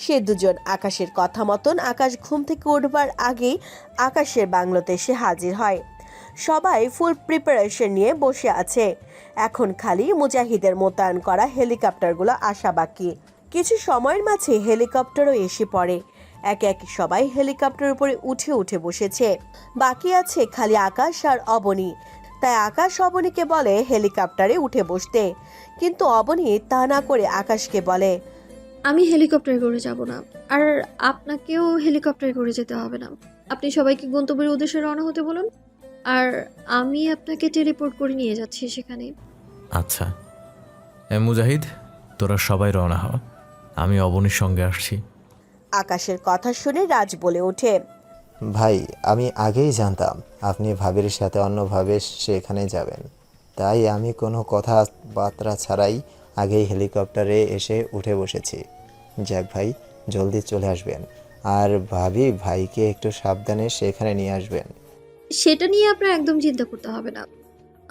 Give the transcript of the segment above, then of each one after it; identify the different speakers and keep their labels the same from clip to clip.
Speaker 1: সে দুজন আকাশের কথা মতন আকাশ ঘুম থেকে উঠবার আগেই আকাশের বাংলোতে এসে হাজির হয়। সবাই ফুল প্রিপারেশন নিয়ে বসে আছে। এখন খালি মুজাহিদের মোতায়েন করা হেলিকপ্টারগুলো আসা বাকি। কিছু সময়ের মাঝে হেলিকপ্টারও এসে পড়ে। একে একে সবাই হেলিকপ্টারের উপরে উঠে উঠে বসেছে। বাকি আছে খালি আকাশ আর অবনী। তাই আকাশ অবনীকে বলে হেলিকপ্টারে উঠে বসতে, কিন্তু অবনী তা না করে আকাশকে বলে,
Speaker 2: আমি হেলিকপ্টারে করে যাব না, আর আপনাকেও হেলিকপ্টারে করে যেতে হবে না। আপনি সবাইকে গন্তব্যের উদ্দেশ্যে রওনা হতে বলুন, আর আমি আপনাকে টেলিপোর্ট করে নিয়ে যাচ্ছি সেখানে।
Speaker 3: আচ্ছা মুজাহিদ, তোরা সবাই রওনা হ, আমি অবনীর সঙ্গে আসছি।
Speaker 1: আকাশের কথা শুনে রাজ বলে ওঠে,
Speaker 4: ভাই, আমি আগেই জানতাম আপনি ভাবির সাথে অন্যভাবে সেখানে যাবেন, তাই আমি কোনো কথাবার্তা ছাড়াই আগেই হেলিকপ্টারে এসে উঠে বসেছি। যাক ভাই, জলদি চলে আসবেন, আর ভাবি ভাইকে একটু সাবধানে সেখানে নিয়ে আসবেন।
Speaker 2: সেটা নিয়ে আপনার একদম চিন্তা করতে হবে না,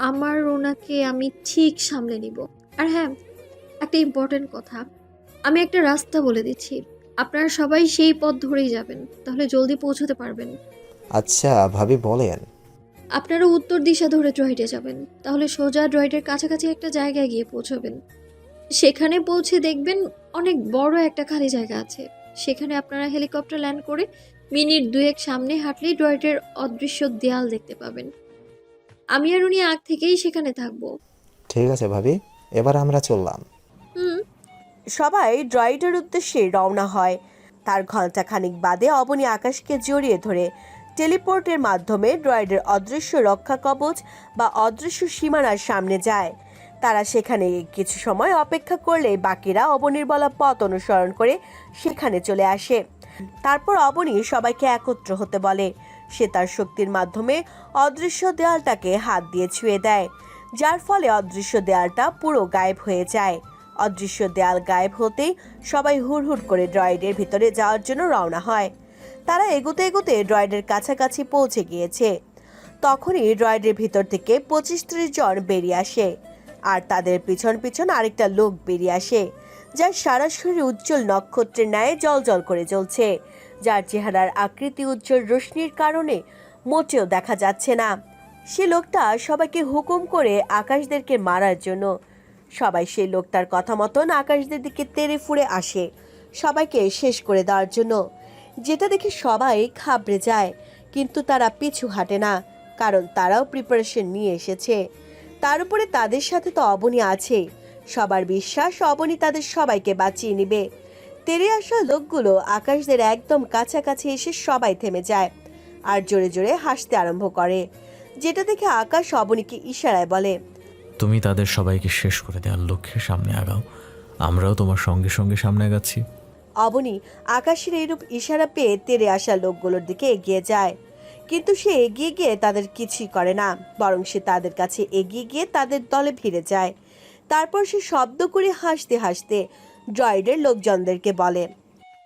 Speaker 2: আমার ওনাকে আমি ঠিক সামলে নিব। আর হ্যাঁ, একটা ইম্পর্টেন্ট কথা, আমি একটা রাস্তা বলে দিচ্ছি, আপনারা সবাই সেই পথ ধরেই যাবেন, তাহলে জলদি পৌঁছতে পারবেন।
Speaker 4: আচ্ছা ভাবি, বলেন।
Speaker 2: আপনারা উত্তর দিশা ধরে ড্রয়েডে যাবেন, তাহলে সোজা ড্রয়েডের কাছাকাছি একটা জায়গায় গিয়ে পৌঁছবেন। সেখানে পৌঁছে দেখবেন অনেক বড় একটা খালি জায়গা আছে। সেখানে আপনারা হেলিকপ্টার ল্যান্ড করে মিনিট দুয়েক সামনে হাঁটলেই ড্রয়েডের অদৃশ্য দেয়াল দেখতে পাবেন। আমি আর উনি আগ থেকেই সেখানে থাকবো।
Speaker 4: ঠিক আছে ভাবি, এবার আমরা চললাম।
Speaker 2: হুম।
Speaker 1: সবাই ড্রয়েডের উদ্দেশ্যে রওনা হয়। তার ঘণ্টাখানিক বাদে অবনী আকাশকে জড়িয়ে ধরে টেলিপোর্টের মাধ্যমে ড্রয়েডের অদৃশ্য রক্ষা কবচ বা অদৃশ্য সীমানার সামনে যায়। তারা সেখানে কিছু সময় অপেক্ষা করলে বাকিরা অবনীর বলা পথ অনুসরণ করে সেখানে চলে আসে। তারপর অবনী সবাইকে একত্র হতে বলে। সে তার শক্তির মাধ্যমে অদৃশ্য দেয়ালটাকে হাত দিয়ে ছুঁয়ে দেয়, যার ফলে অদৃশ্য দেয়ালটা পুরো গায়েব হয়ে যায়। অদৃশ্য দেয়াল গায়েব হতেই সবাই হুড়হুড় করে ড্রয়েডের ভিতরে যাওয়ার জন্য রওনা হয়। তারা এগোতে এগোতে ড্রয়েডের কাছাকাছি পৌঁছে গিয়েছে। তখনই ড্রয়েডের ভিতর থেকে 25-30 জন বেরিয়ে আসে, আর তাদের পিছন পিছন আরেকটা লোক বেরিয়ে আসে, যার সারা শরীর উজ্জ্বল নক্ষত্রের ন্যায় জ্বলজ্বল করে জ্বলছে, যার চেহারার আকৃতি উজ্জ্বল রশ্মির কারণে মোটেও দেখা যাচ্ছে না। সে লোকটা সবাইকে হুকুম করে আকাশদেরকে মারার জন্য। সবাই সেই লোকটার কথা মতন আকাশদের দিকে তেড়ে ফুঁড়ে আসে সবাইকে শেষ করে দেওয়ার জন্য, যেটা দেখে সবাই ঘাবড়ে যায়। কিন্তু তারা পিছু হাঁটে না, কারণ তারাও প্রিপারেশন নিয়ে এসেছে। তার উপরে তাদের সাথে তো অবনী আছে। সবার বিশ্বাস অবনী তাদের সবাইকে বাঁচিয়ে নিবে। তেড়ে আসা লোকগুলো আকাশদের একদম কাছাকাছি এসে সবাই থেমে যায় আর জোরে জোরে হাসতে আরম্ভ করে, যেটা দেখে আকাশ অবনীকে ইশারায় বলে,
Speaker 3: তুমি তাদের সবাইকে শেষ করে দেওয়ার লক্ষ্যে সামনে আগাও, আমরাও তোমার সঙ্গে সঙ্গে সামনে আগাচ্ছি।
Speaker 1: অবনী আকাশের এইরূপ ইশারা পেয়ে তেড়ে আসা লোকগুলোর দিকে এগিয়ে যায়, কিন্তু সে এগিয়ে গিয়ে তাদের কিছুই করে না, বরং সে তাদের কাছে এগিয়ে গিয়ে তাদের দলে ভিড়ে যায়। তারপর সে শব্দ করে হাসতে হাসতে ড্রয়েডের লোকজনদেরকে বলে,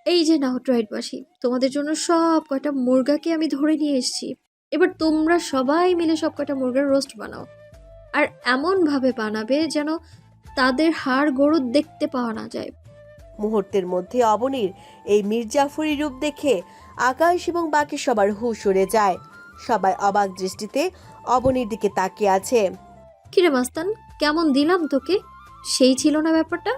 Speaker 2: এই যে নাও ড্রয়েডবাসী, তোমাদের জন্য সব কয়টা মুরগাকে আমি ধরে নিয়ে এসেছি। এবার তোমরা সবাই মিলে সব কয়টা মুরগার রোস্ট বানাও, আর এমন ভাবে বানাবে যেন তাদের হাড় গরু দেখতে পাওয়া না যায়।
Speaker 1: মুহূর্তের মধ্যে অবনীর এই মির্জাফরি রূপ দেখে আকাশ এবং বাকি সবার হুঁশ উড়ে যায়। সবাই অবাক দৃষ্টিতে অবনীর দিকে তাকিয়ে আছে।
Speaker 2: কিরে মাস্তান, কেমন দিলাম তোকে? সেই ছিল না ব্যাপারটা?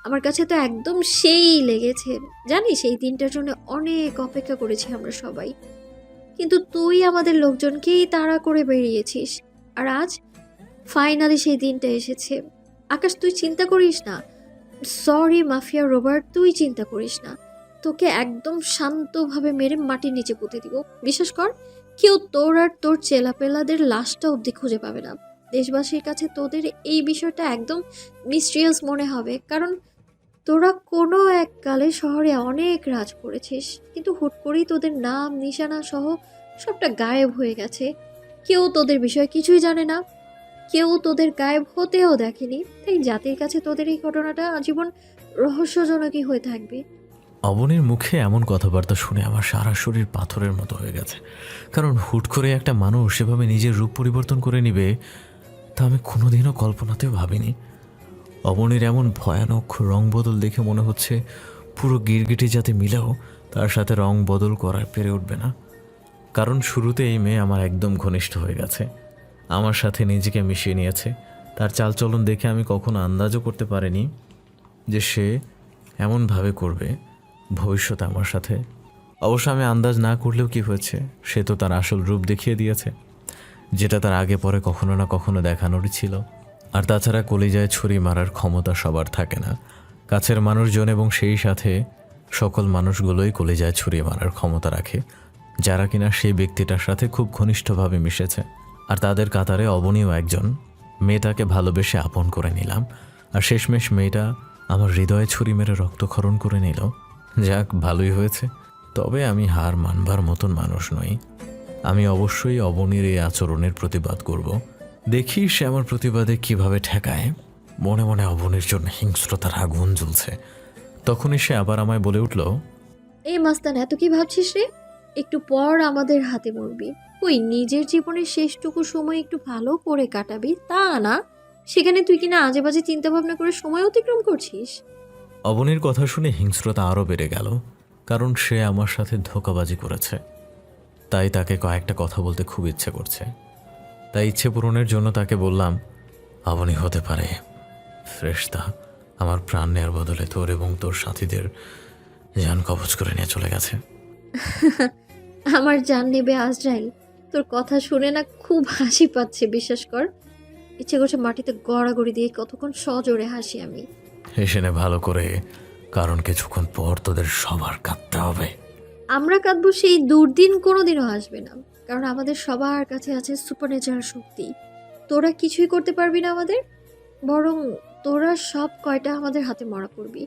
Speaker 2: আমার কাছে তো একদম সেই লেগেছে। জানিস, এই দিনটার জন্য অনেক অপেক্ষা করেছি আমরা সবাই, কিন্তু তুই আমাদের লোকজনকেই তাড়া করে বেরিয়েছিস, আর আজ ফাইনালি সেই দিনটা এসেছে। আকাশ, তুই চিন্তা করিস না। সরি মাফিয়া রোবার্ট, তুই চিন্তা করিস না। তোকে একদম শান্তভাবে মেরে মাটির নিচে পুঁতে দিব। বিশ্বাস কর, কেউ তোর আর তোর চেলাপেলাদের লাশটা অবধি খুঁজে পাবে না। দেশবাসীর কাছে তোদের এই বিষয়টা একদম মিস্ট্রিয়াস মনে হবে, কারণ তোরা কোনো এককালে শহরে অনেক রাজ করেছিস, কিন্তু হুট করেই তোদের নাম নিশানা সহ সবটা গায়েব হয়ে গেছে। কেউ তোদের বিষয়ে কিছুই জানে না, কেউ তোদের গায়েব হতেও দেখেনি। তাই জাতির কাছে তোদের এই ঘটনাটা আজীবন রহস্যজনকই হয়ে থাকবে।
Speaker 3: অবনীর মুখে এমন কথাবার্তা শুনে আমার সারা শরীর পাথরের মতো হয়ে গেছে, কারণ হুট করে একটা মানুষ সেভাবে নিজের রূপ পরিবর্তন করে নিবে তা আমি কোনোদিনও কল্পনাতেও ভাবিনি। অবনীর এমন ভয়ানক রং বদল দেখে মনে হচ্ছে পুরো গিরগিটি যাতে মিলেও তার সাথে রং বদল করা পেরে উঠবে না। কারণ শুরুতে এই মেয়ে আমার একদম ঘনিষ্ঠ হয়ে গেছে, আমার সাথে নিজেকে মিশিয়ে নিয়েছে। তার চালচলন দেখে আমি কখনো আন্দাজও করতে পারিনি যে সে এমনভাবে করবে ভবিষ্যতে আমার সাথে। অবশ্য আমি আন্দাজ না করলেও কি হয়েছে, সে তো তার আসল রূপ দেখিয়ে দিয়েছে, যেটা তার আগে পরে কখনো না কখনো দেখানোরই ছিল। আর তাছাড়া কলিজায় ছুরি মারার ক্ষমতা সবার থাকে না। কাছের মানুষজন এবং সেই সাথে সকল মানুষগুলোই কলিজায় ছুরি মারার ক্ষমতা রাখে, যারা কিনা সেই ব্যক্তিটার সাথে খুব ঘনিষ্ঠভাবে মিশেছে। আর তাদের কাতারে অবনীও একজন। মেয়েটাকে ভালোবেসে আপন করে নিলাম, আর শেষমেশ মেয়েটা আমার হৃদয়ে ছুরি মেরে রক্তক্ষরণ করে নিল। যাক, ভালোই হয়েছে। তবে আমি হার মানবার মতন মানুষ নই। আমি অবশ্যই অবনীর এই আচরণের প্রতিবাদ করব। দেখি সে আমার প্রতিবাদে কিভাবে ঠেকায়। মনে মনে অবনীর জন্য হিংস্রতার আগুন জ্বলছে। তখনই সে আবার আমায় বলে উঠল,
Speaker 2: এই মাস্তান, এত কি ভাবছিস রে? একটু পর আমাদের হাতে মরবি। ওই নিজের জীবনের শেষটুকু সময় একটু ভালো করে কাটাবি, তা না সেখানে তুই কিনা আজে বাজে চিন্তা ভাবনা করে সময় অতিক্রম করছিস।
Speaker 3: অবনীর কথা শুনে হিংস্রতা আরও বেড়ে গেল, কারণ সে আমার সাথে ধোঁকাবাজি করেছে। তাই তাকে কয়েকটা কথা বলতে খুব ইচ্ছে করছে। তাই ইচ্ছে পূরণের জন্য তাকে বললাম, অবনী হতে পারে ফেরেশতা আমার প্রাণ নেয়ার বদলে তোর এবং তোর সাথীদের জান কবজ করে নিয়ে চলে গেছে।
Speaker 2: আমার জান নেবে আজরাইল? তোর কথা শুনে না খুব হাসি পাচ্ছে, বিশ্বাস কর। ইচ্ছে করছে মাটিতে গড়াগড়ি দিয়ে কতক্ষণ সজোরে হাসি আমি।
Speaker 3: হেসে নে ভালো করে, কারণ কিছুক্ষণ পর তোদের সবার কাঁদতে হবে।
Speaker 2: আমরা কাঁদবো সেই দুর্দিন কোনোদিনও আসবে না, কারণ আমাদের সবার কাছে আছে সুপারন্যাচারাল শক্তি। তোরা কিছুই করতে পারবি না আমাদের, বরং তোরা সব কয়টা আমাদের হাতে মরা পড়বি।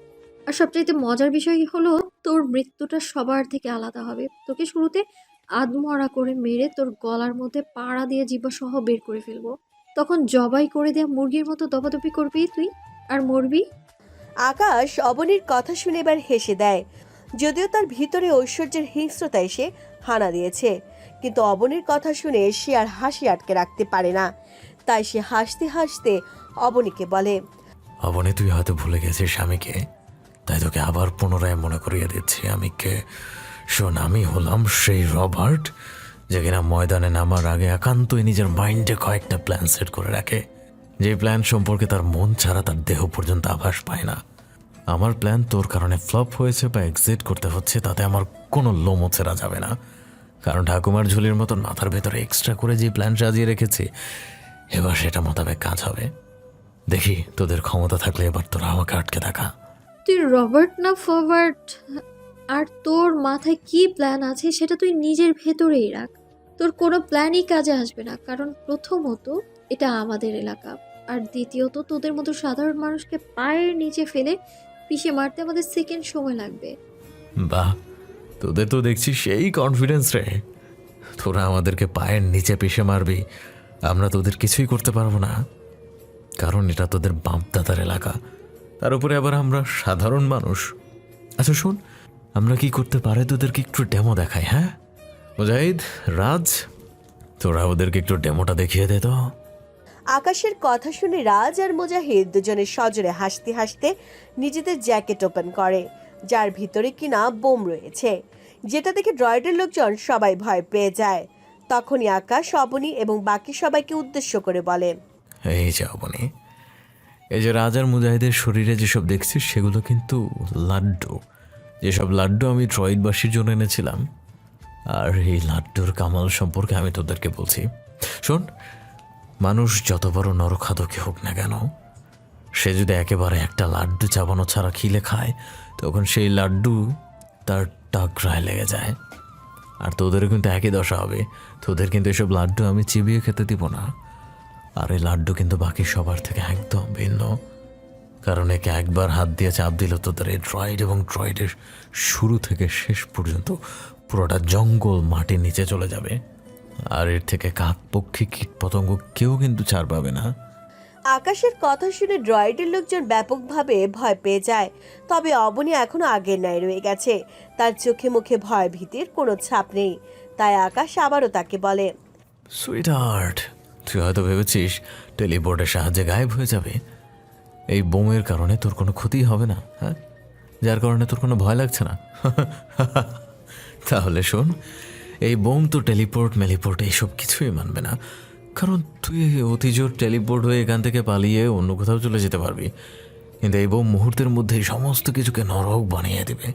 Speaker 2: আর সবচাইতে মজার বিষয় হলো, তোর মৃত্যুটা সবার থেকে আলাদা হবে। তোকে শুরুতে আধমরা করে মেরে তোর গলার মধ্যে পাড়া দিয়ে জিহ্বা সহ বের করে ফেলবো। তখন জবাই করে দেয়া মুরগির মতো দপাদপি করবি তুই, আর মরবি।
Speaker 1: আকাশ অবনীর কথা শুনে এবার হেসে দেয়। যদিও তার ভিতরে ঐশ্বর্যের হিংস্রতা এসে হানা দিয়েছে, কিন্তু অবনীর কথা শুনে সে আর হাসি আটকে রাখতে পারে না। তাই সে হাসতে হাসতে অবনীকে বলে,
Speaker 3: অবনী, তুই হয়তো ভুলে গেছিস স্বামীকে, তাই তোকে আবার পুনরায় মনে করিয়ে দিচ্ছি আমি কে। শোন, আমি হলাম সেই রবার্ট যে কিনা ময়দানে নামার আগে একান্তই নিজের মাইন্ডে কয়েকটা প্ল্যান সেট করে রাখে, যে প্ল্যান সম্পর্কে তার মন ছাড়া তার দেহ পর্যন্ত আভাস পায় না। আমার প্ল্যান তোর কারণে ফ্লপ হয়েছে বা এক্সিট করতে হচ্ছে, তাতে আমার কোনো লোমও ছেড়া যাবে না। কারণ ঠাকুমার ঝুলির মতন মাথার ভেতরে এক্সট্রা করে যে প্ল্যান সাজিয়ে রেখেছি, এবার সেটা মোতাবেক কাজ হবে। দেখি তোদের ক্ষমতা থাকলে এবার তোরা আমাকে আটকে দেখা।
Speaker 2: তুই রবার্ট না ফরওয়ার্ড, আর তোর মাথায় কি প্ল্যান আছে সেটা তুই নিজের ভেতরেই রাখ। তোর কোনো প্ল্যানই কাজে আসবে না, কারণ প্রথমত এটা আমাদের এলাকা, আর দ্বিতীয়ত তোদের মতো সাধারণ মানুষকে পায়ের নিচে ফেলে পিষে মারতে আমাদের সেকেন্ড সময় লাগবে।
Speaker 3: বাহ, তোদের তো দেখছি সেই কনফিডেন্স রে। তোরা আমাদেরকে পায়ের নিচে পিষে মারবি, আমরা তোদের কিছুই করতে পারবো না, কারণ এটা তোদের বাপদাদার এলাকা। তার উপরে আবার আমরা সাধারণ মানুষ। আচ্ছা শোন, আমরা কি করতে পারে তোদেরকে একটু ডেমো দেখাই। হ্যাঁ মুজাহিদ, রাজ, তোরা ওদেরকে একটু ডেমোটা দেখিয়ে দে তো।
Speaker 1: আকাশের কথা শুনে রাজ আর মুজাহিদ দুজনে সজোরে হাসতে হাসতে নিজেদের জ্যাকেট ওপেন করে, যার ভিতরে কিনা বোম রয়েছে, যেটা দেখে ড্রয়েডের লোকজন সবাই ভয় পেয়ে যায়। তখনই আকাশ অবনী এবং বাকি সবাইকে উদ্দেশ্য করে বলে,
Speaker 3: এই যে অবনী, এই যে রাজ আর মুজাহিদের শরীরে যেসব দেখছিস সেগুলো কিন্তু লাড্ডু। যেসব লাড্ডু আমি ড্রয়েডবাসীর জন্য এনেছিলাম, আর এই লাড্ডুর কামাল সম্পর্কে আমি তোদেরকে বলছি। শোন, মানুষ যত বড় নরখাদকই হোক না কেন, সে যদি একেবারে একটা লাড্ডু চাবানো ছাড়া খিলে খায়, তখন সেই লাড্ডু তার টাকরায় লেগে যায়। আর তোদেরও কিন্তু একই দশা হবে। তোদের কিন্তু এসব লাড্ডু আমি চিবিয়ে খেতে দিব না। আর এই লাড্ডু কিন্তু বাকি সবার থেকে একদম ভিন্ন, কারণ একে একবার হাত দিয়ে চাপ দিল তোদের এই ড্রয়েড এবং ড্রয়েডের শুরু থেকে শেষ পর্যন্ত পুরোটা জঙ্গল মাটির নিচে চলে যাবে। আর এর থেকে কাক পক্ষী কীট পতঙ্গ কেউ কিন্তু ছাড় পাবে না।
Speaker 1: আকাশের কথা শুনে ড্রয়েডের লোকজন ব্যাপকভাবে ভয় পেয়ে যায়। তবে অবনী এখনো আগের ন্যায় রয়ে গেছে, তার চোখে মুখে ভয় ভীতির কোনো ছাপ নেই। তাই আকাশ আবারও তাকে বলে,
Speaker 3: সুইট হার্ট, তুই হয়তো ভেবেছিস টেলিপোর্টের সাহায্যে গায়েব হয়ে যাবে। এই বোমের কারণে তোর কোনো ক্ষতি হবে না। হ্যাঁ, যার কারণে তোর কোনো ভয় লাগছে না? তাহলে শোন, এই বোম তো টেলিপোর্ট মেলিপোর্ট এইসব কিছুই মানবে না, কারণ তুই অতি জোর টেলিপোর্ট হয়ে এখান থেকে পালিয়ে অন্য কোথাও চলে যেতে পারবি, কিন্তু এই বোম মুহূর্তের মধ্যেই সমস্ত কিছুকে নরক বানিয়ে দেবে।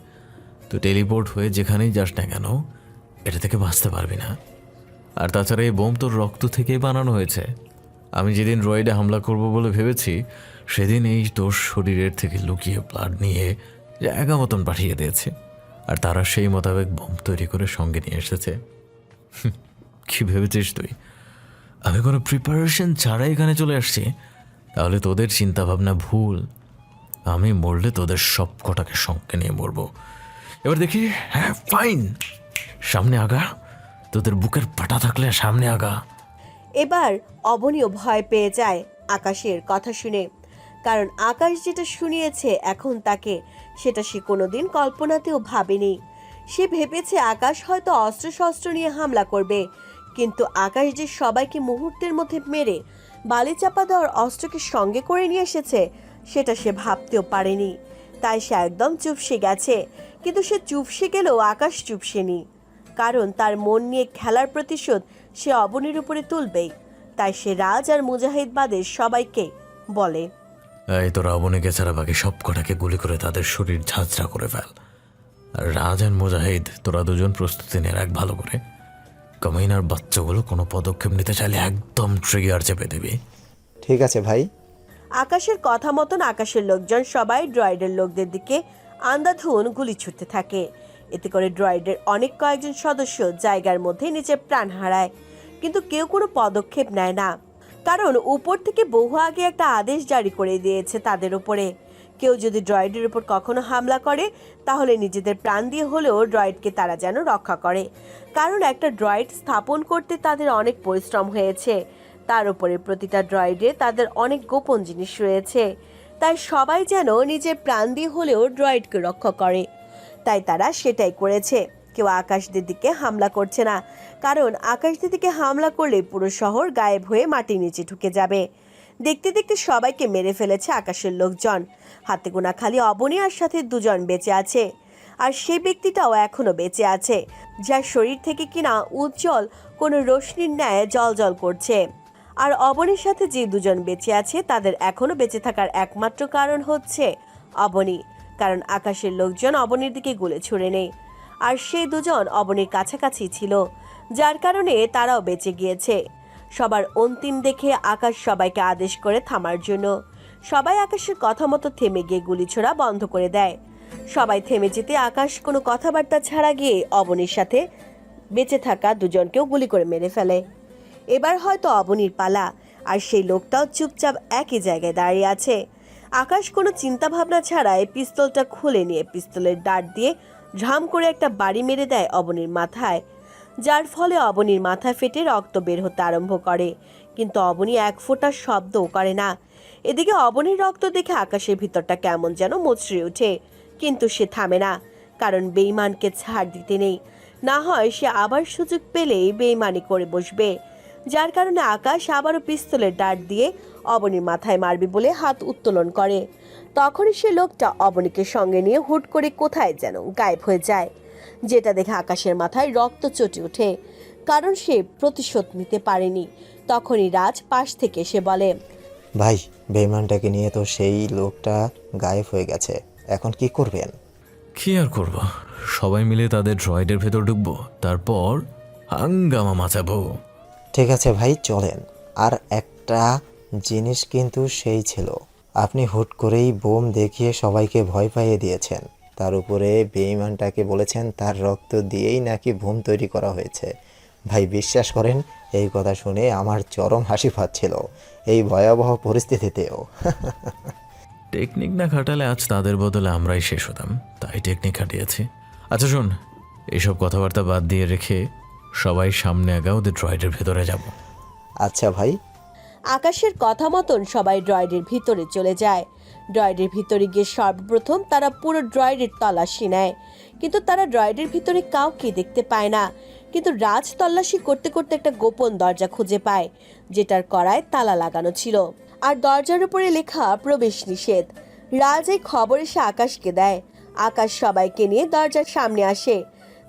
Speaker 3: তুই টেলিপোর্ট হয়ে যেখানেই যাস না কেন, এটা থেকে বাঁচতে পারবি না। আর তাছাড়া এই বোম তোর রক্ত থেকেই বানানো হয়েছে। আমি যেদিন রয়েডে হামলা করব বলে ভেবেছি, সেদিন এই তোর শরীরের থেকে লুকিয়ে ব্লাড নিয়ে জায়গা মতন পাঠিয়ে দিয়েছে, আর তারা সেই মোতাবেক বোম তৈরি করে সঙ্গে নিয়ে এসেছে। কি ভেবেছিস তুই আমি কোনো প্রিপারেশন ছাড়াই এখানে চলে আসছি? তাহলে তোদের চিন্তাভাবনা ভুল। আমি মরলে তোদের সব কটাকে সঙ্গে নিয়ে মরবো। এবার দেখি, হ্যাঁ ফাইন, সামনে আগা, তোদের বুকের পাটা থাকলে সামনে আগা।
Speaker 1: এবার অবনীও ভয় পেয়ে যায় আকাশের কথা শুনে, কারণ আকাশ যেটা শুনিয়েছে এখন তাকে, সেটা সে কোনোদিন কল্পনাতেও ভাবেনি। সে ভেবেছে আকাশ হয়তো অস্ত্রশস্ত্র নিয়ে হামলা করবে, কিন্তু আকাশ যে সবাইকে মুহূর্তের মধ্যে মেরে বালি চাপা দেওয়ার অস্ত্রকে সঙ্গে করে নিয়ে এসেছে, সেটা সে ভাবতেও পারেনি। তাই সে একদম চুপসে গেছে। কিন্তু সে চুপসে গেলেও আকাশ চুপসেনি, কারণ তার মন নিয়ে খেলার প্রতিশোধ সে অবনীর উপরে তুলবেই। তাই সে রাজ আর মুজাহিদ বাদে সবাইকে বলে,
Speaker 3: এই তোরা অবনীকে ছাড়া বাকি সব কটাকে গুলি করে তাদের শরীর ঝাঁঝরা করে ফেল। আর রাজ আর মুজাহিদ, তোরা দুজন প্রস্তুতি নে রাখ ভালো করে। কামাইনার বাচ্চাগুলো কোনো পদক্ষেপ নিতে চাইলে একদম ট্রিগার চেপে দেবে।
Speaker 4: ঠিক আছে ভাই।
Speaker 1: আকাশের কথা মতন আকাশের লোকজন সবাই ড্রয়েডের লোকদের দিকে আন্ধাধুন গুলি ছুটতে থাকে। এতে করে ড্রয়েডের অনেক কয়েকজন সদস্য জায়গার মধ্যে নিচে প্রাণ হারায়, কিন্তু কেউ কোনো পদক্ষেপ নেয় না, কারণ উপর থেকে বহু আগে একটা আদেশ জারি করে দিয়েছে তাদের উপরে, কেউ যদি ড্রয়েডের উপর কখনো হামলা করে তাহলে নিজেদের প্রাণ দিয়ে হলেও ড্রয়েডকে তারা যেন রক্ষা করে। কারণ একটা ড্রয়েড স্থাপন করতে তাদের অনেক পরিশ্রম হয়েছে, তার উপরে প্রতিটা ড্রয়েডে তাদের অনেক গোপন জিনিস রয়েছে। তাই সবাই যেন নিজের প্রাণ দিয়ে হলেও ড্রয়েডকে রক্ষা করে, তাই তারা সেটাই করেছে। কেউ আকাশদের দিকে হামলা করছে না, কারণ আকাশদের দিকে হামলা করলে পুরো শহর গায়েব হয়ে মাটির নিচে ঢুকে যাবে। দেখতে দেখতে সবাইকে মেরে ফেলেছে আকাশের লোকজন। হাতে গোনা খালি অবনী আর সাথে দুজন বেঁচে আছে, আর সেই ব্যক্তিটাও এখনো বেঁচে আছে, যার শরীর থেকে কিনা উজ্জ্বল কোনো রশ্মির ন্যায় জ্বলজ্বল করছে। আর অবনীর সাথে যে দুজন বেঁচে আছে তাদের এখনো বেঁচে থাকার একমাত্র কারণ হচ্ছে অবনী, কারণ আকাশের লোকজন অবনীর দিকে গুলি ছুড়ে নেই, আর সেই দুজন অবনীর কাছাকাছি ছিল, যার কারণে তারাও বেঁচে গিয়েছে। সবার অন্তিম দেখে আকাশ সবাইকে আদেশ করে থামার জন্য। সবাই আকাশের কথা মতো থেমে গিয়ে গুলি ছোড়া বন্ধ করে দেয়। সবাই থেমে যেতে আকাশ কোনো কথাবার্তা ছাড়া গিয়ে অবনীর সাথে বেঁচে থাকা দুজনকেও গুলি করে মেরে ফেলে। এবার হয়তো অবনীর পালা, আর সেই লোকটাও চুপচাপ একই জায়গায় দাঁড়িয়ে আছে। আকাশ কোনো চিন্তা ভাবনা ছাড়াই পিস্তলটা খুলে নিয়ে পিস্তলের ডাট দিয়ে ঝাম করে একটা বাড়ি মেরে দেয় অবনীর মাথায়, যার ফলে অবনীর মাথা ফেটে রক্ত বের হতে আরম্ভ করে, কিন্তু অবনী এক ফোঁটা শব্দও করে না। এদিকে অবনীর রক্ত দেখে আকাশের ভিতরটা কেমন যেন মুচড়ে ওঠে, কিন্তু সে থামে না, কারণ বেঈমানকে ছাড় দিতে নেই, না হয় সে আবার সুযোগ পেলেই বেঈমানি করে বসবে। যার কারণে আকাশ আবারও পিস্তলের ডাট দিয়ে অবনীর মাথায় মারবে বলে হাত উত্তোলন করে। তখনই সে লোকটা অবনীকে সঙ্গে নিয়ে হুট করে কোথায় যেন গায়েব হয়ে যায়, যেটা দেখে আকাশের মাথায় রক্ত চটে ওঠে, কারণ সে প্রতিশোধ নিতে পারেনি। তখনই রাজ পাশ থেকে এসে বলে,
Speaker 4: ভাই, বেইমানটাকে নিয়ে তো সেই লোকটা গায়েব হয়ে গেছে, এখন কি করবেন?
Speaker 3: কি আর করব, সবাই মিলে তাদের ড্রয়েডের ভেতর ঢুকবো, তারপর হাঙ্গামা মাচাবো।
Speaker 4: ঠিক আছে ভাই, চলেন। আর একটা জিনিস কিন্তু সেই ছিল, আপনি হুট করেই বোম দেখিয়ে সবাইকে ভয় পাইয়ে দিয়েছেন, তার উপরে বেঈমানটাকে বলেছেন তার রক্ত দিয়েই নাকি বোম তৈরি করা হয়েছে। ভাই বিশ্বাস করেন, এই কথা শুনে আমার চরম হাসি পাচ্ছিল, এই ভয়াবহ পরিস্থিতিতেও।
Speaker 3: টেকনিক না খাটালে আজ তাদের বদলে আমরাই শেষ হতাম, তাই টেকনিক খাটিয়েছি। আচ্ছা শোন, এইসব কথাবার্তা বাদ দিয়ে রেখে সবাই সামনে আগা, ওদের ড্রয়েডের ভেতরে যাব।
Speaker 4: আচ্ছা ভাই।
Speaker 1: আকাশের কথা মতন সবাই ড্রয়েডের ভিতরে চলে যায়। ড্রয়েডের ভিতরে গিয়ে সর্বপ্রথম তারা পুরো ড্রয়েডের তল্লাশি নেয়, কিন্তু তারা ড্রয়েডের ভিতরে কাউকে দেখতে পায় না। কিন্তু রাজ তল্লাশি করতে করতে একটা গোপন দরজা খুঁজে পায়, যেটার কড়ায় তালা লাগানো ছিল, আর দরজার উপরে লেখা প্রবেশ নিষেধ। রাজ এই খবর এসে আকাশকে দেয়। আকাশ সবাইকে নিয়ে দরজার সামনে আসে,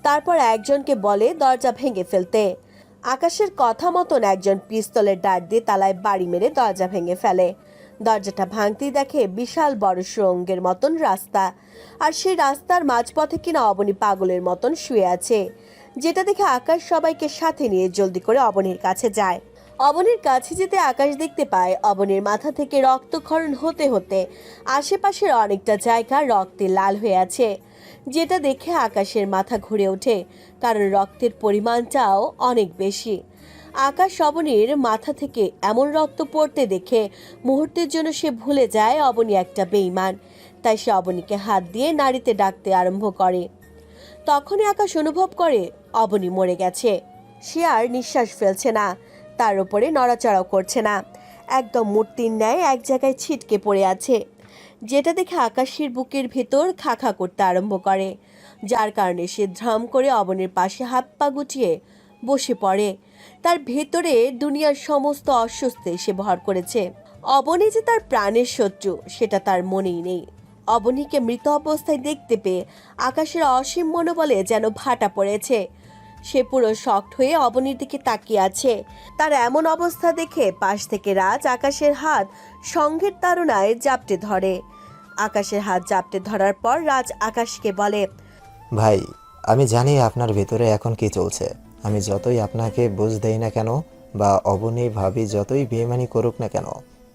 Speaker 1: তারপর একজনকে বলে দরজা ভেঙে ফেলতে। আকাশের কথা মতন একজন পিস্তলের ডাট দিয়ে তালায় বাড়ি মেরে দরজা ভেঙে ফেলে। দরজাটা ভাঙতেই দেখে বিশাল বড় সুড়ঙ্গের মতন রাস্তা, আর সেই রাস্তার মাঝপথে কিনা অবনী পাগলের মতন শুয়ে আছে, যেটা দেখে আকাশ সবাইকে সাথে নিয়ে জলদি করে অবনীর কাছে যায়। অবনীর কাছে যেতে আকাশ দেখতে পায় অবনীর মাথা থেকে রক্তক্ষরণ হতে হতে আশেপাশের অনেকটা জায়গা রক্তে লাল হয়ে আছে, যেটা দেখে আকাশের মাথা ঘুরে ওঠে, কারণ রক্তের পরিমাণটাও অনেক বেশি। আকাশ অবনীর মাথা থেকে এমন রক্ত পড়তে দেখে মুহূর্তের জন্য সে ভুলে যায় অবনী একটা বেঈমান, তাই সে অবনীকে হাত দিয়ে নাড়িতে ডাকতে আরম্ভ করে। তখনই আকাশ অনুভব করে অবনী মরে গেছে। সে আর নিঃশ্বাস ফেলছে না, তার উপরে নড়াচড়াও করছে না, একদম মূর্তির ন্যায় এক জায়গায় ছিটকে পড়ে আছে, যেটা দেখে আকাশের বুকের ভেতর খা খা করতে আরম্ভ করে, যার কারণে সে ধ্রাম করে অবনীর পাশে হাত পা গুটিয়ে বসে পড়ে। তার ভেতরে দুনিয়ার সমস্ত অস্বস্তি সে ভর করেছে। অবনী যে তার প্রাণের শত্রু সেটা তার মনেই নেই। অবনীকে মৃত অবস্থায় দেখতে পেয়ে আকাশের অসীম মনোবলে যেন ভাটা পড়েছে। সে পুরো শকড হয়ে অবনীর দিকে তাকিয়ে আছে। তার এমন অবস্থা দেখে পাশ থেকে রাজ আকাশের হাত সঙ্গের তাড়নায় জাপটে ধরে। আকাশের হাত জাপটে ধরার পর রাজ আকাশকে বলে,
Speaker 4: ভাই, আমি জানি আপনার ভিতরে এখন কি চলছে। আমি যতই আপনাকে বুঝ দেই না কেন বা অবনী ভাবি যতই বেইমানি করুক না কেন,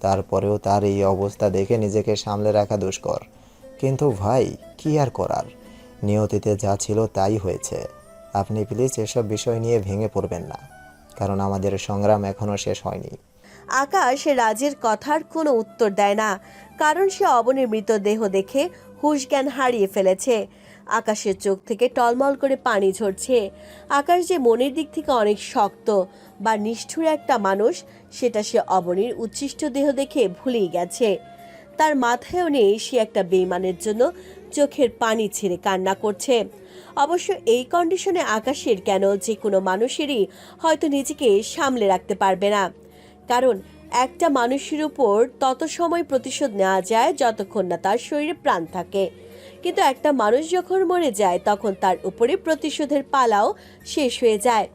Speaker 4: তারপরেও তার এই অবস্থা দেখে নিজেকে সামলে রাখা দুষ্কর। কিন্তু ভাই, কি আর করার, নিয়তিতে যা ছিল তাই হয়েছে। আপনি প্লিজ এসব বিষয় নিয়ে ভেঙে পড়বেন না, কারণ আমাদের সংগ্রাম এখনও শেষ হয়নি।
Speaker 1: আকাশ রাজের কথার কোনো উত্তর দেয় না, কারণ সে অবনীর মৃতদেহ দেখে হুঁশ জ্ঞান হারিয়ে ফেলেছে। আকাশের চোখ থেকে টলমল করে পানি ঝরছে। আকাশ যে মনের দিক থেকে অনেক শক্ত বা নিষ্ঠুর একটা মানুষ, সেটা সে অবনীর উচ্ছিষ্ট দেহ দেখে ভুলেই গেছে। তার মাথায়ও নেই সে একটা বেইমানের জন্য চোখের পানি ছেড়ে কান্না করছে। অবশ্য এই কন্ডিশনে আকাশের কেন যে কোনো মানুষেরই হয়তো নিজেকে সামলে রাখতে পারবে না, কারণ একটা মানুষের উপর তত সময় প্রতিশোধ নেওয়া যায় যতক্ষণ না তার শরীরে প্রাণ থাকে, কিন্তু একটা মানুষ যখন মরে যায় তখন তার উপরে প্রতিশোধের পালাও শেষ হয়ে যায়।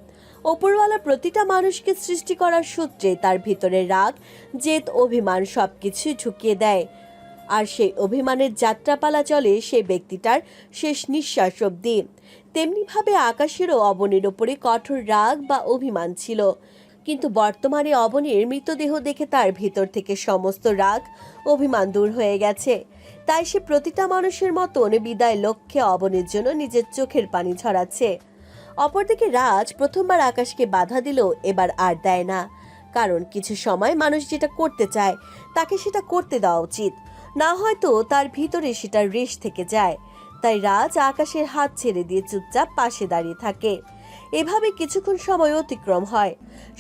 Speaker 1: ওপরওয়ালা প্রতিটা মানুষকে সৃষ্টি করার সূত্রে তার ভিতরে রাগ, জেদ, অভিমান সবকিছু ঢুকিয়ে দেয়, আর সেই অভিমানের যাত্রাপালা চলে সেই ব্যক্তিটার শেষ নিঃশ্বাস অবধি। তেমনিভাবে আকাশেরও অবনীর ওপরে কঠোর রাগ বা অভিমান ছিল, কিন্তু বর্তমানে অবনীর মৃতদেহ দেখে তার ভিতর থেকে সমস্ত রাগ, অভিমান দূর হয়ে গেছে। তাই সে প্রতিটা মানুষের মতন বিদায় লক্ষ্যে অবনীর জন্য নিজের চোখের পানি ঝরাচ্ছে। অপরদিকে রাজ প্রথমবার আকাশকে বাধা দিল, এবার আর দেয় না, কারণ কিছু সময় মানুষ যেটা করতে চায় তাকে সেটা করতে দেওয়া উচিত, না হয়তো তার ভিতরে সেটা রেশ থেকে যায়। তাই রাজ আকাশের হাত ছেড়ে দিয়ে চুপচাপ পাশে দাঁড়িয়ে থাকে। এভাবে কিছুক্ষণ সময় অতিক্রম হয়।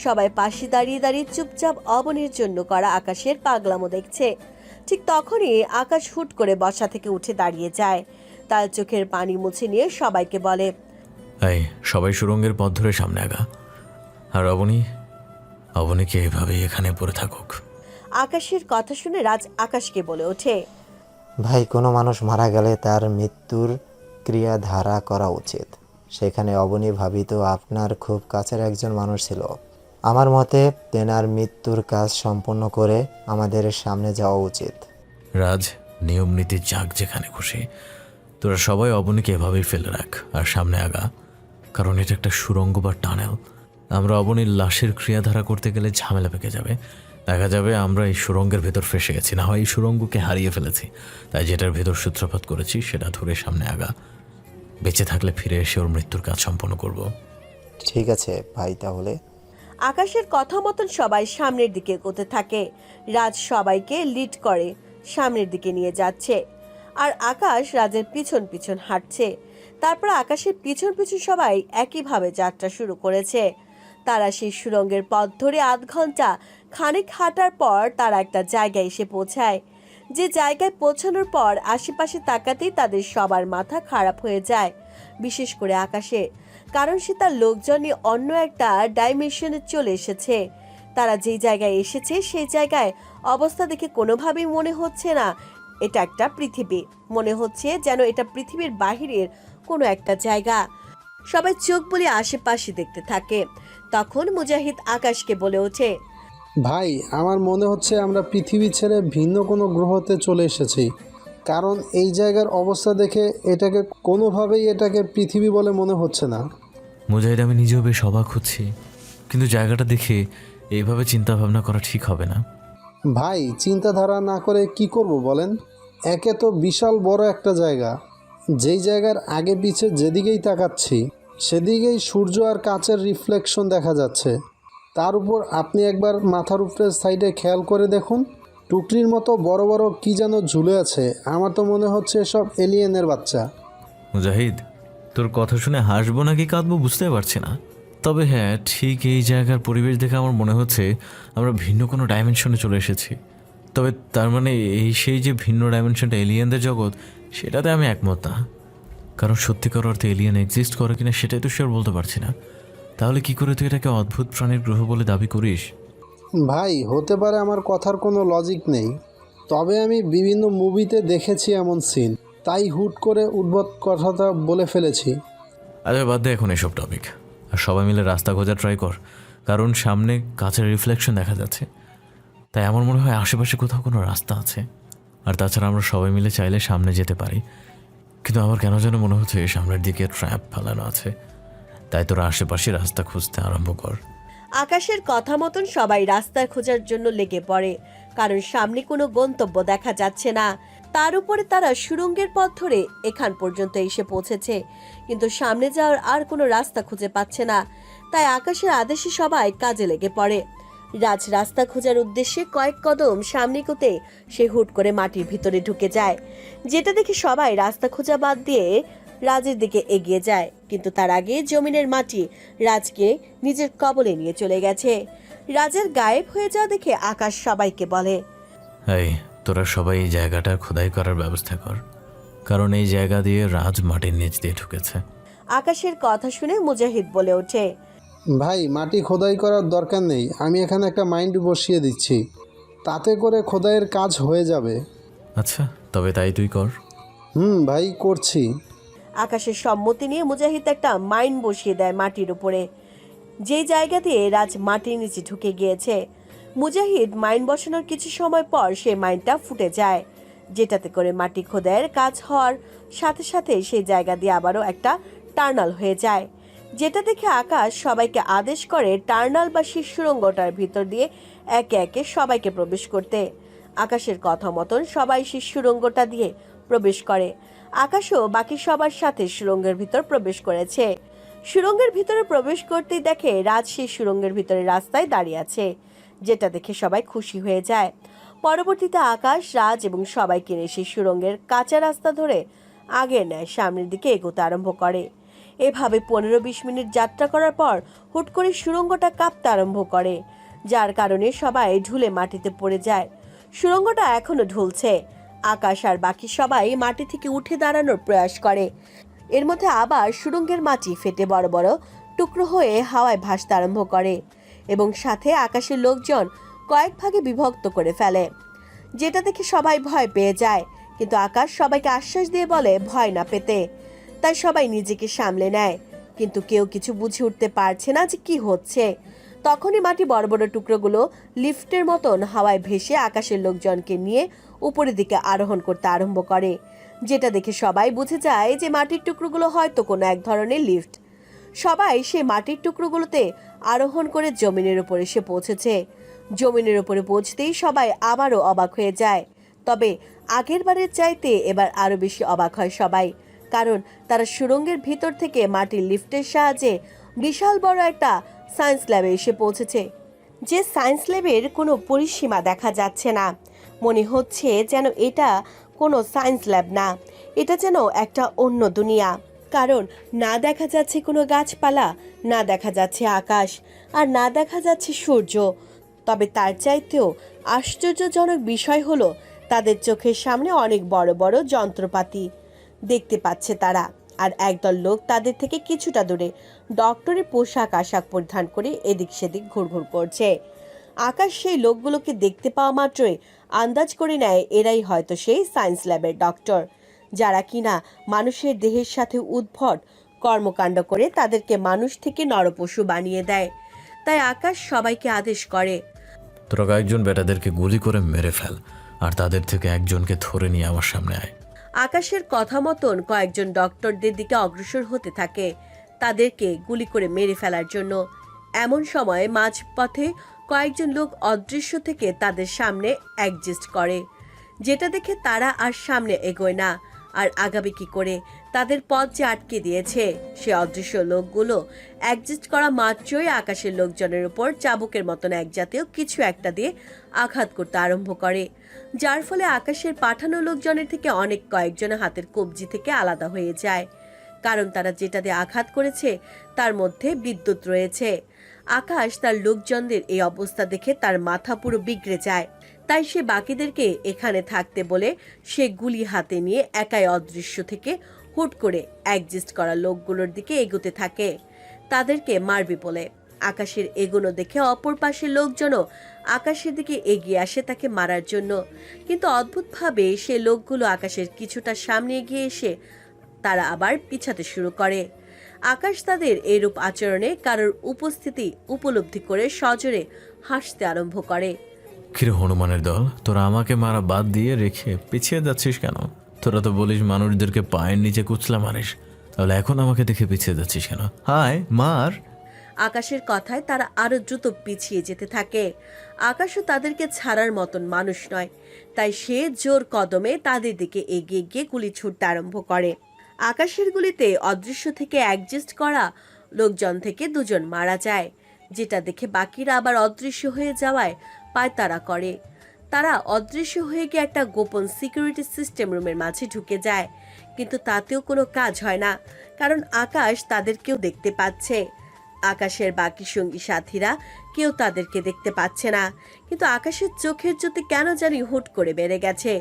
Speaker 1: সবাই পাশে দাঁড়িয়ে দাঁড়িয়ে চুপচাপ অবনীর জন্য করা আকাশের পাগলামো দেখছে। ঠিক তখনই আকাশ হুট করে বসা থেকে উঠে দাঁড়িয়ে যায়। তার চোখের পানি মুছে নিয়ে সবাইকে বলে,
Speaker 3: এই সবাই সুরঙ্গের পথ ধরে সামনে আগা, আর অবনীকে এভাবেই এখানে পড়ে থাকুক।
Speaker 1: আকাশের কথা শুনে রাজ আকাশকে বলে ওঠে,
Speaker 4: ভাই, কোনো মানুষ মারা গেলে তার মৃত্যুর ক্রিয়াধারা করা উচিত। সেখানে অবনী ভাবি তো আপনার খুব কাছের একজন মানুষ ছিল। আমার মতে তেনার মৃত্যুর কাজ সম্পন্ন করে আমাদের সামনে যাওয়া উচিত।
Speaker 3: রাজ, নিয়ম নীতি যাক যেখানে খুশি, তোরা সবাই অবনীকে এভাবেই ফেলে রাখ আর সামনে আগা, কারণ এটা একটা সুড়ঙ্গ বা টানেল। আমরা অবনীর লাশের ক্রিয়াধারা করতে গেলে ঝামেলা পেকে যাবে। দেখা যাবে আমরা এই সুড়ঙ্গের ভেতর ফেসে গেছি, না হয় এই সুড়ঙ্গকে হারিয়ে ফেলেছি। তাই যেটার ভেতর সূত্রপাত করেছি সেটা ধরে সামনে আগা। বেঁচে থাকলে ফিরে এসে ওর মৃত্যুর কাজ সম্পন্ন করব।
Speaker 4: ঠিক আছে ভাই, তাহলে।
Speaker 1: আকাশের কথা মতন সবাই সামনের দিকে এগোতে থাকে। রাজ সবাইকে লিড করে সামনের দিকে নিয়ে যাচ্ছে, আর আকাশ রাজের পিছন পিছন হাঁটছে। তারপর আকাশের পিছন পিছন সবাই একইভাবে যাত্রা শুরু করেছে। তারা সেই সুড়ঙ্গের পথ ধরে আধ ঘন্টা খানিক হাঁটার পর তারা একটা জায়গায় এসে পৌঁছায়, যে জায়গায় পৌঁছানোর পর আশেপাশে তাকাতেই তাদের সবার মাথা খারাপ হয়ে যায়, বিশেষ করে আকাশে, কারণ সে তার লোকজন নিয়ে অন্য একটা ডাইমেনশনে চলে এসেছে। তারা যেই জায়গায় এসেছে সেই জায়গায় অবস্থা দেখে কোনোভাবেই মনে হচ্ছে না এটা একটা পৃথিবী, মনে হচ্ছে যেন এটা পৃথিবীর বাহিরের কোনো একটা জায়গা। সবাই চোখ বুলিয়ে আশেপাশে দেখতে থাকে। তখন মুজাহিদ আকাশকে বলে ওঠে,
Speaker 5: ভাই, আমার মনে হচ্ছে আমরা পৃথিবী ছেড়ে ভিন্ন কোনো গ্রহতে চলে এসেছি, কারণ এই জায়গার অবস্থা দেখে কোনোভাবেই এটাকে পৃথিবী বলে মনে হচ্ছে না।
Speaker 3: মুজাহিদ, আমি নিজেও বেশ অবাক হচ্ছি, কিন্তু জায়গাটা দেখে এইভাবে চিন্তা ভাবনা করা ঠিক হবে না।
Speaker 5: ভাই, চিন্তাধারা না করে কি করব বলেন? একে তো বিশাল বড় একটা জায়গা, যেই জায়গার আগে পিছে যেদিকেই তাকাচ্ছি সেদিকেই সূর্য আর কাচের রিফ্লেকশন দেখা যাচ্ছে। তার উপর আপনি একবার মাথার উপরের সাইডে খেয়াল করে দেখুন, টুকরির মতো বড় বড় কি যেন ঝুলে আছে। আমার তো মনে হচ্ছে সব এলিয়েনের বাচ্চা।
Speaker 3: মুজাহিদ, তোর কথা শুনে হাসবো নাকি কাঁদবো বুঝতে পারছি না। তবে হ্যাঁ, ঠিক এই জায়গার পরিবেশ দেখে আমার মনে হচ্ছে আমরা ভিন্ন কোনো ডাইমেনশনে চলে এসেছি। তবে তার মানে সেই যে ভিন্ন ডাইমেনশনটা এলিয়েনদের জগৎ, সেটাতে আমি একমত না। কারণ সত্যিকার অর্থে এলিয়েন এক্সিস্ট করে কিনা সেটাই তো শিওর বলতে পারছি না। তাহলে কি করে তুই এটাকে অদ্ভুত প্রাণীর গ্রহ বলে দাবি করিস?
Speaker 5: ভাই, হতে পারে আমার কথার কোনো লজিক নেই, তবে আমি বিভিন্ন মুভিতে দেখেছি এমন সিন, তাই হুট করে উদ্ভট কথাটা বলে ফেলেছি।
Speaker 3: আচ্ছা, বাদ দে এখন এসব টপিক, আর সবাই মিলে রাস্তা খোঁজা ট্রাই কর। কারণ সামনে কাচের রিফ্লেকশন দেখা যাচ্ছে, তাই আমার মনে হয় আশেপাশে কোথাও কোনো রাস্তা আছে। আর তাছাড়া আমরা সবাই মিলে চাইলে সামনে যেতে পারি, কিন্তু আমার কেন যেন মনে হচ্ছে সামনের দিকে ট্র্যাপ ফেলানো আছে। তাই তোরা আশেপাশে রাস্তা খুঁজতে আরম্ভ কর।
Speaker 1: আকাশের কথা মতন সবাই রাস্তা খোঁজার জন্য লেগে পড়ে, কারণ সামনে কোনো গন্তব্য দেখা যাচ্ছে না। তার উপরে তারা সুড়ঙ্গের পথ ধরে এখান পর্যন্ত এসে পৌঁছেছে, কিন্তু সামনে যাওয়ার আর কোনো রাস্তা খুঁজে পাচ্ছে না। তাই আকাশের আদেশে সবাই কাজে লেগে পড়ে। রাজ রাস্তা খোঁজার উদ্দেশ্যে কয়েক কদম সামনে এগোতে সে হুট করে মাটির ভিতরে ঢুকে যায়, যেটা দেখে সবাই রাস্তা খোঁজা বাদ দিয়ে রাজের দিকে এগিয়ে যায়। কিন্তু তার আগে জমিনের মাটি রাজকে নিজের কবলে নিয়ে চলে গেছে। রাজের গায়েব হয়ে যাওয়া দেখে আকাশ সবাইকে বলে,
Speaker 3: এই, তোরা সবাই এই জায়গাটা খোদাই করার ব্যবস্থা কর, কারণ এই জায়গা দিয়ে রাজ মাটির নিচ দিয়ে ঢুকেছে।
Speaker 1: আকাশের কথা শুনে মুজাহিদ বলে ওঠে,
Speaker 5: ভাই, মাটি খোদাই করার দরকার নেই, আমি এখানে একটা মাইন্ড বসিয়ে দিচ্ছি, তাতে করে খোদাইয়ের কাজ হয়ে যাবে।
Speaker 3: আচ্ছা, তবে তাই তুই কর।
Speaker 5: ভাই, করছি।
Speaker 1: আকাশের সম্মতি নিয়ে মুজাহিদ একটা মাইন বসিয়ে দেয় মাটির উপরে, যেই জায়গা দিয়ে রাজ মাটির নিচে ঢুকে গিয়েছে। মুজাহিদ মাইন বসানোর কিছু সময় পর সেই মাইনটা ফুটে যায়, যেটাতে করে মাটি খোদাইয়ের কাজ হওয়ার সাথে সাথে সেই জায়গা দিয়ে আবারও একটা টার্নাল হয়ে যায়, যেটা দেখে আকাশ সবাইকে আদেশ করে টার্নাল বা শীর্ষ সুড়ঙ্গটার ভিতর দিয়ে একে একে সবাইকে প্রবেশ করতে। আকাশের কথা মতন সবাই শীর্ষ সুড়ঙ্গটা দিয়ে প্রবেশ করে। আকাশও বাকি সবার সাথে সুড়ঙ্গের ভিতর প্রবেশ করেছে। সুড়ঙ্গের ভিতরে প্রবেশ করতেই দেখে রাজ সেই সুড়ঙ্গের ভিতরে রাস্তায় দাঁড়িয়ে আছে, যেটা দেখে সবাই খুশি হয়ে যায়। পরবর্তীতে আকাশ, রাজ এবং সবাইকে নিয়ে সেই সুড়ঙ্গের কাঁচা রাস্তা ধরে আগের ন্যায় সামনের দিকে এগোতে আরম্ভ করে। এভাবে 15-20 মিনিট যাত্রা করার পর হুট করে সুড়ঙ্গটা কাঁপতে আরম্ভ করে, যার কারণে সবাই ঢুলে মাটিতে পড়ে যায়। সুড়ঙ্গটা এখনো ঢুলছে। আকাশ আর বাকি সবাই মাটি থেকে উঠে দাঁড়ানোর প্রয়াস করে। এর মধ্যে আবার সুড়ঙ্গের মাটি ফেটে বড় বড় টুকরো হয়ে হাওয়ায় ভাসতে আরম্ভ করে এবং সাথে আকাশের লোকজন কয়েক ভাগে বিভক্ত করে ফেলে, যেটা দেখে সবাই ভয় পেয়ে যায়। কিন্তু আকাশ সবাইকে আশ্বাস দিয়ে বলে ভয় না পেতে। তাই সবাই নিজেকে সামলে নেয়, কিন্তু কেউ কিছু বুঝে উঠতে পারছে না যে কি হচ্ছে। তখনই মাটি বড় বড় টুকরোগুলো লিফটের মতন হাওয়ায় ভেসে আকাশের লোকজনকে নিয়ে উপরের দিকে আরোহণ করতে আরম্ভ করে, যেটা দেখে সবাই বুঝে যায় যে মাটির টুকরোগুলো হয়তো কোনো এক ধরনের লিফট। সবাই সেই মাটির টুকরোগুলোতে আরোহণ করে জমিনের উপরে এসে পৌঁছেছে। জমিনের উপরে পৌঁছতেই সবাই আবারও অবাক হয়ে যায়। তবে আগের বারের চাইতে এবার আরো বেশি অবাক হয় সবাই, কারণ তারা সুড়ঙ্গের ভিতর থেকে মাটির লিফটের সাহায্যে বিশাল বড় একটা সায়েন্স ল্যাবে এসে পৌঁছেছে, যে সায়েন্স ল্যাবের কোনো পরিসীমা দেখা যাচ্ছে না। মনে হচ্ছে যেন এটা কোনো সায়েন্স ল্যাব না, এটা যেন একটা অন্য দুনিয়া। কারণ না দেখা যাচ্ছে কোনো গাছপালা, না দেখা যাচ্ছে আকাশ, আর না দেখা যাচ্ছে সূর্য। তবে তার চাইতেও আশ্চর্যজনক বিষয় হলো তাদের চোখের সামনে অনেক বড় বড় যন্ত্রপাতি দেখতে পাচ্ছে তারা। আর একদল লোক তাদের থেকে কিছুটা দূরে ডক্টরের পোশাক আশাক পরিধান করে এদিক সেদিক ঘুরঘুর করছে। আকাশ সেই লোকগুলোকে দেখতে পাওয়া মাত্রই আন্দাজ করে নেয় এরাই হয়তো সেই সায়েন্স ল্যাবের ডক্টর, যারা কিনা মানুষের দেহের সাথে উদ্ভট কর্মকাণ্ড করে তাদেরকে মানুষ থেকে নরপশু বানিয়ে দেয়। তাই আকাশ সবাইকে আদেশ করে,
Speaker 3: তোরা কয়েকজন বেটাদেরকে গুলি করে মেরে ফেল, আর তাদের থেকে একজনকে ধরে নিয়ে আমার সামনে আয়।
Speaker 1: আকাশের কথা মতন কয়েকজন ডক্টরদের দিকে অগ্রসর হতে থাকে তাদেরকে গুলি করে মেরে ফেলার জন্য। এমন সময় মাঝপথে কয়েকজন লোক অদৃশ্য থেকে তাদের সামনে অ্যাডজাস্ট করে, যেটা দেখে তারা আর সামনে এগোয় না। আর আগাবে কি করে, তাদের পথ যে আটকে দিয়েছে। সে অদৃশ্য লোকগুলো অ্যাডজাস্ট করা মাত্রই আকাশের লোকজনের উপর চাবুকের মতন এক জাতীয় কিছু একটা দিয়ে আঘাত করতে আরম্ভ করে, যার ফলে আকাশের পাঠানো লোকজনের থেকে অনেক কয়েকজনের হাতের কবজি থেকে আলাদা হয়ে যায়, কারণ তারা যেটা দিয়ে আঘাত করেছে তার মধ্যে বিদ্যুৎ রয়েছে। আকাশ তার লোকজনদের এই অবস্থা দেখে তার মাথা পুরো বিগড়ে যায়। তাই সে বাকিদেরকে এখানে থাকতে বলে সে গুলি হাতে নিয়ে একাই অদৃশ্য থেকে হুট করে অ্যাডজাস্ট করা লোকগুলোর দিকে এগোতে থাকে, তাদেরকে মারবে বলে। আকাশের এগোনো দেখে অপর পাশের লোকজনও আকাশের দিকে এগিয়ে আসে তাকে মারার জন্য, কিন্তু অদ্ভুতভাবে সে লোকগুলো আকাশের কিছুটা সামনে এগিয়ে এসে তারা আবার পিছাতে শুরু করে। আকাশ তাদের এরূপ আচরণে কারোর উপস্থিতি উপলব্ধি করে সজোরে হাসতে আরম্ভ করে।
Speaker 3: কিরে হনুমানের দল, তোরা আমাকে মারা বাদ দিয়ে রেখে পিছিয়ে যাচ্ছিস কেন? তোরা তো বলিস মানুষদেরকে পায়ের নিচে কুচলা মারিস, তাহলে এখন আমাকে দেখে পিছিয়ে যাচ্ছিস কেন? হায় মার।
Speaker 1: আকাশের কথায় তারা আরো দ্রুত পিছিয়ে যেতে থাকে। আকাশও তাদেরকে ছাড়ার মতন মানুষ নয়, তাই সে জোর কদমে তাদের দিকে এগিয়ে গিয়ে গুলি ছুটতে আরম্ভ করে। আকাশের গুলিতে অদৃশ্য থেকে অ্যাডজাস্ট করা লোকজন থেকে দুজন মারা যায়, যেটা দেখে বাকিরা আবার অদৃশ্য হয়ে যাওয়ায় পায়তারা করে। তারা অদৃশ্য হয়ে গিয়ে একটা গোপন সিকিউরিটি সিস্টেম রুমের মাঝে ঢুকে যায়, কিন্তু তাতেও কোনো কাজ হয় না, কারণ আকাশ তাদেরকেও দেখতে পাচ্ছে। আকাশের বাকি সঙ্গী সাথীরা কেউ তাদেরকে দেখতে পাচ্ছে না, কিন্তু আকাশের চোখের জ্যোতি কেন জানি হুট করে বেড়ে গেছে।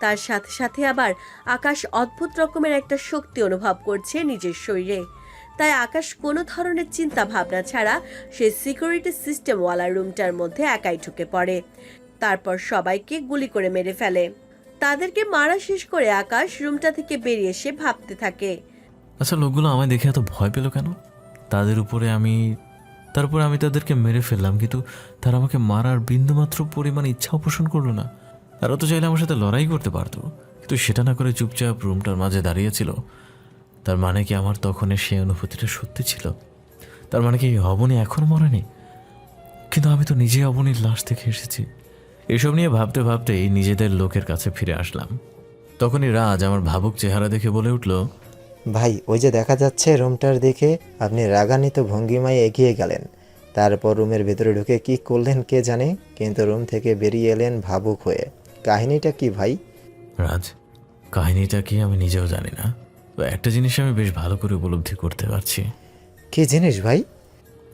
Speaker 1: তার সাথে সাথে আবার আকাশ অদ্ভুত রকমের একটা শক্তি অনুভব করছে নিজের শরীরে। তাই আকাশ কোনো ধরনের চিন্তা ভাবনা ছাড়া সেই সিকিউরিটি সিস্টেমওয়ালা রুমটার মধ্যে একাই ঢুকে পড়ে, তারপর সবাইকে গুলি করে মেরে ফেলে। তাদেরকে মারা শেষ করে আকাশ রুমটা থেকে বেরিয়ে এসে ভাবতে থাকে,
Speaker 3: আচ্ছা লোকগুলো আমায় দেখে এত ভয় পেল কেন? তারপরে আমি তাদেরকে মেরে ফেললাম, কিন্তু তারা আমাকে মারার বিন্দুমাত্র পরিমাণ ইচ্ছাও পোষণ করলো না। তারা তো চাইলে আমার সাথে লড়াই করতে পারতো, কিন্তু সেটা না করে চুপচাপ রুমটার মাঝে দাঁড়িয়েছিল। তার মানে কি আমার তখন সেই অনুভূতিটা সত্যি ছিল? তার মানে কি অবনী এখনও মরেনি? কিন্তু আমি তো নিজেই অবনীর লাশ দেখে এসেছি। এসব নিয়ে ভাবতে ভাবতেই নিজেদের লোকের কাছে ফিরে আসলাম। তখনই রাজ আমার ভাবুক চেহারা দেখে বলে উঠল,
Speaker 4: ভাই, ওই যে দেখা যাচ্ছে রুমটার দিকে। আপনি রাগান্বিত ভঙ্গিমায় এগিয়ে গেলেন, তারপর রুমের ভেতরে ঢুকে কি করলেন কে জানে, কিন্তু রুম থেকে বেরিয়ে এলেন ভাবুক হয়ে। কাহিনীটা কি ভাই?
Speaker 3: রাজ, কাহিনীটা কি আমি নিজেও জানি না, তো একটা জিনিস আমি বেশ ভালো করে উপলব্ধি করতে পারছি।
Speaker 4: কি জিনিস ভাই?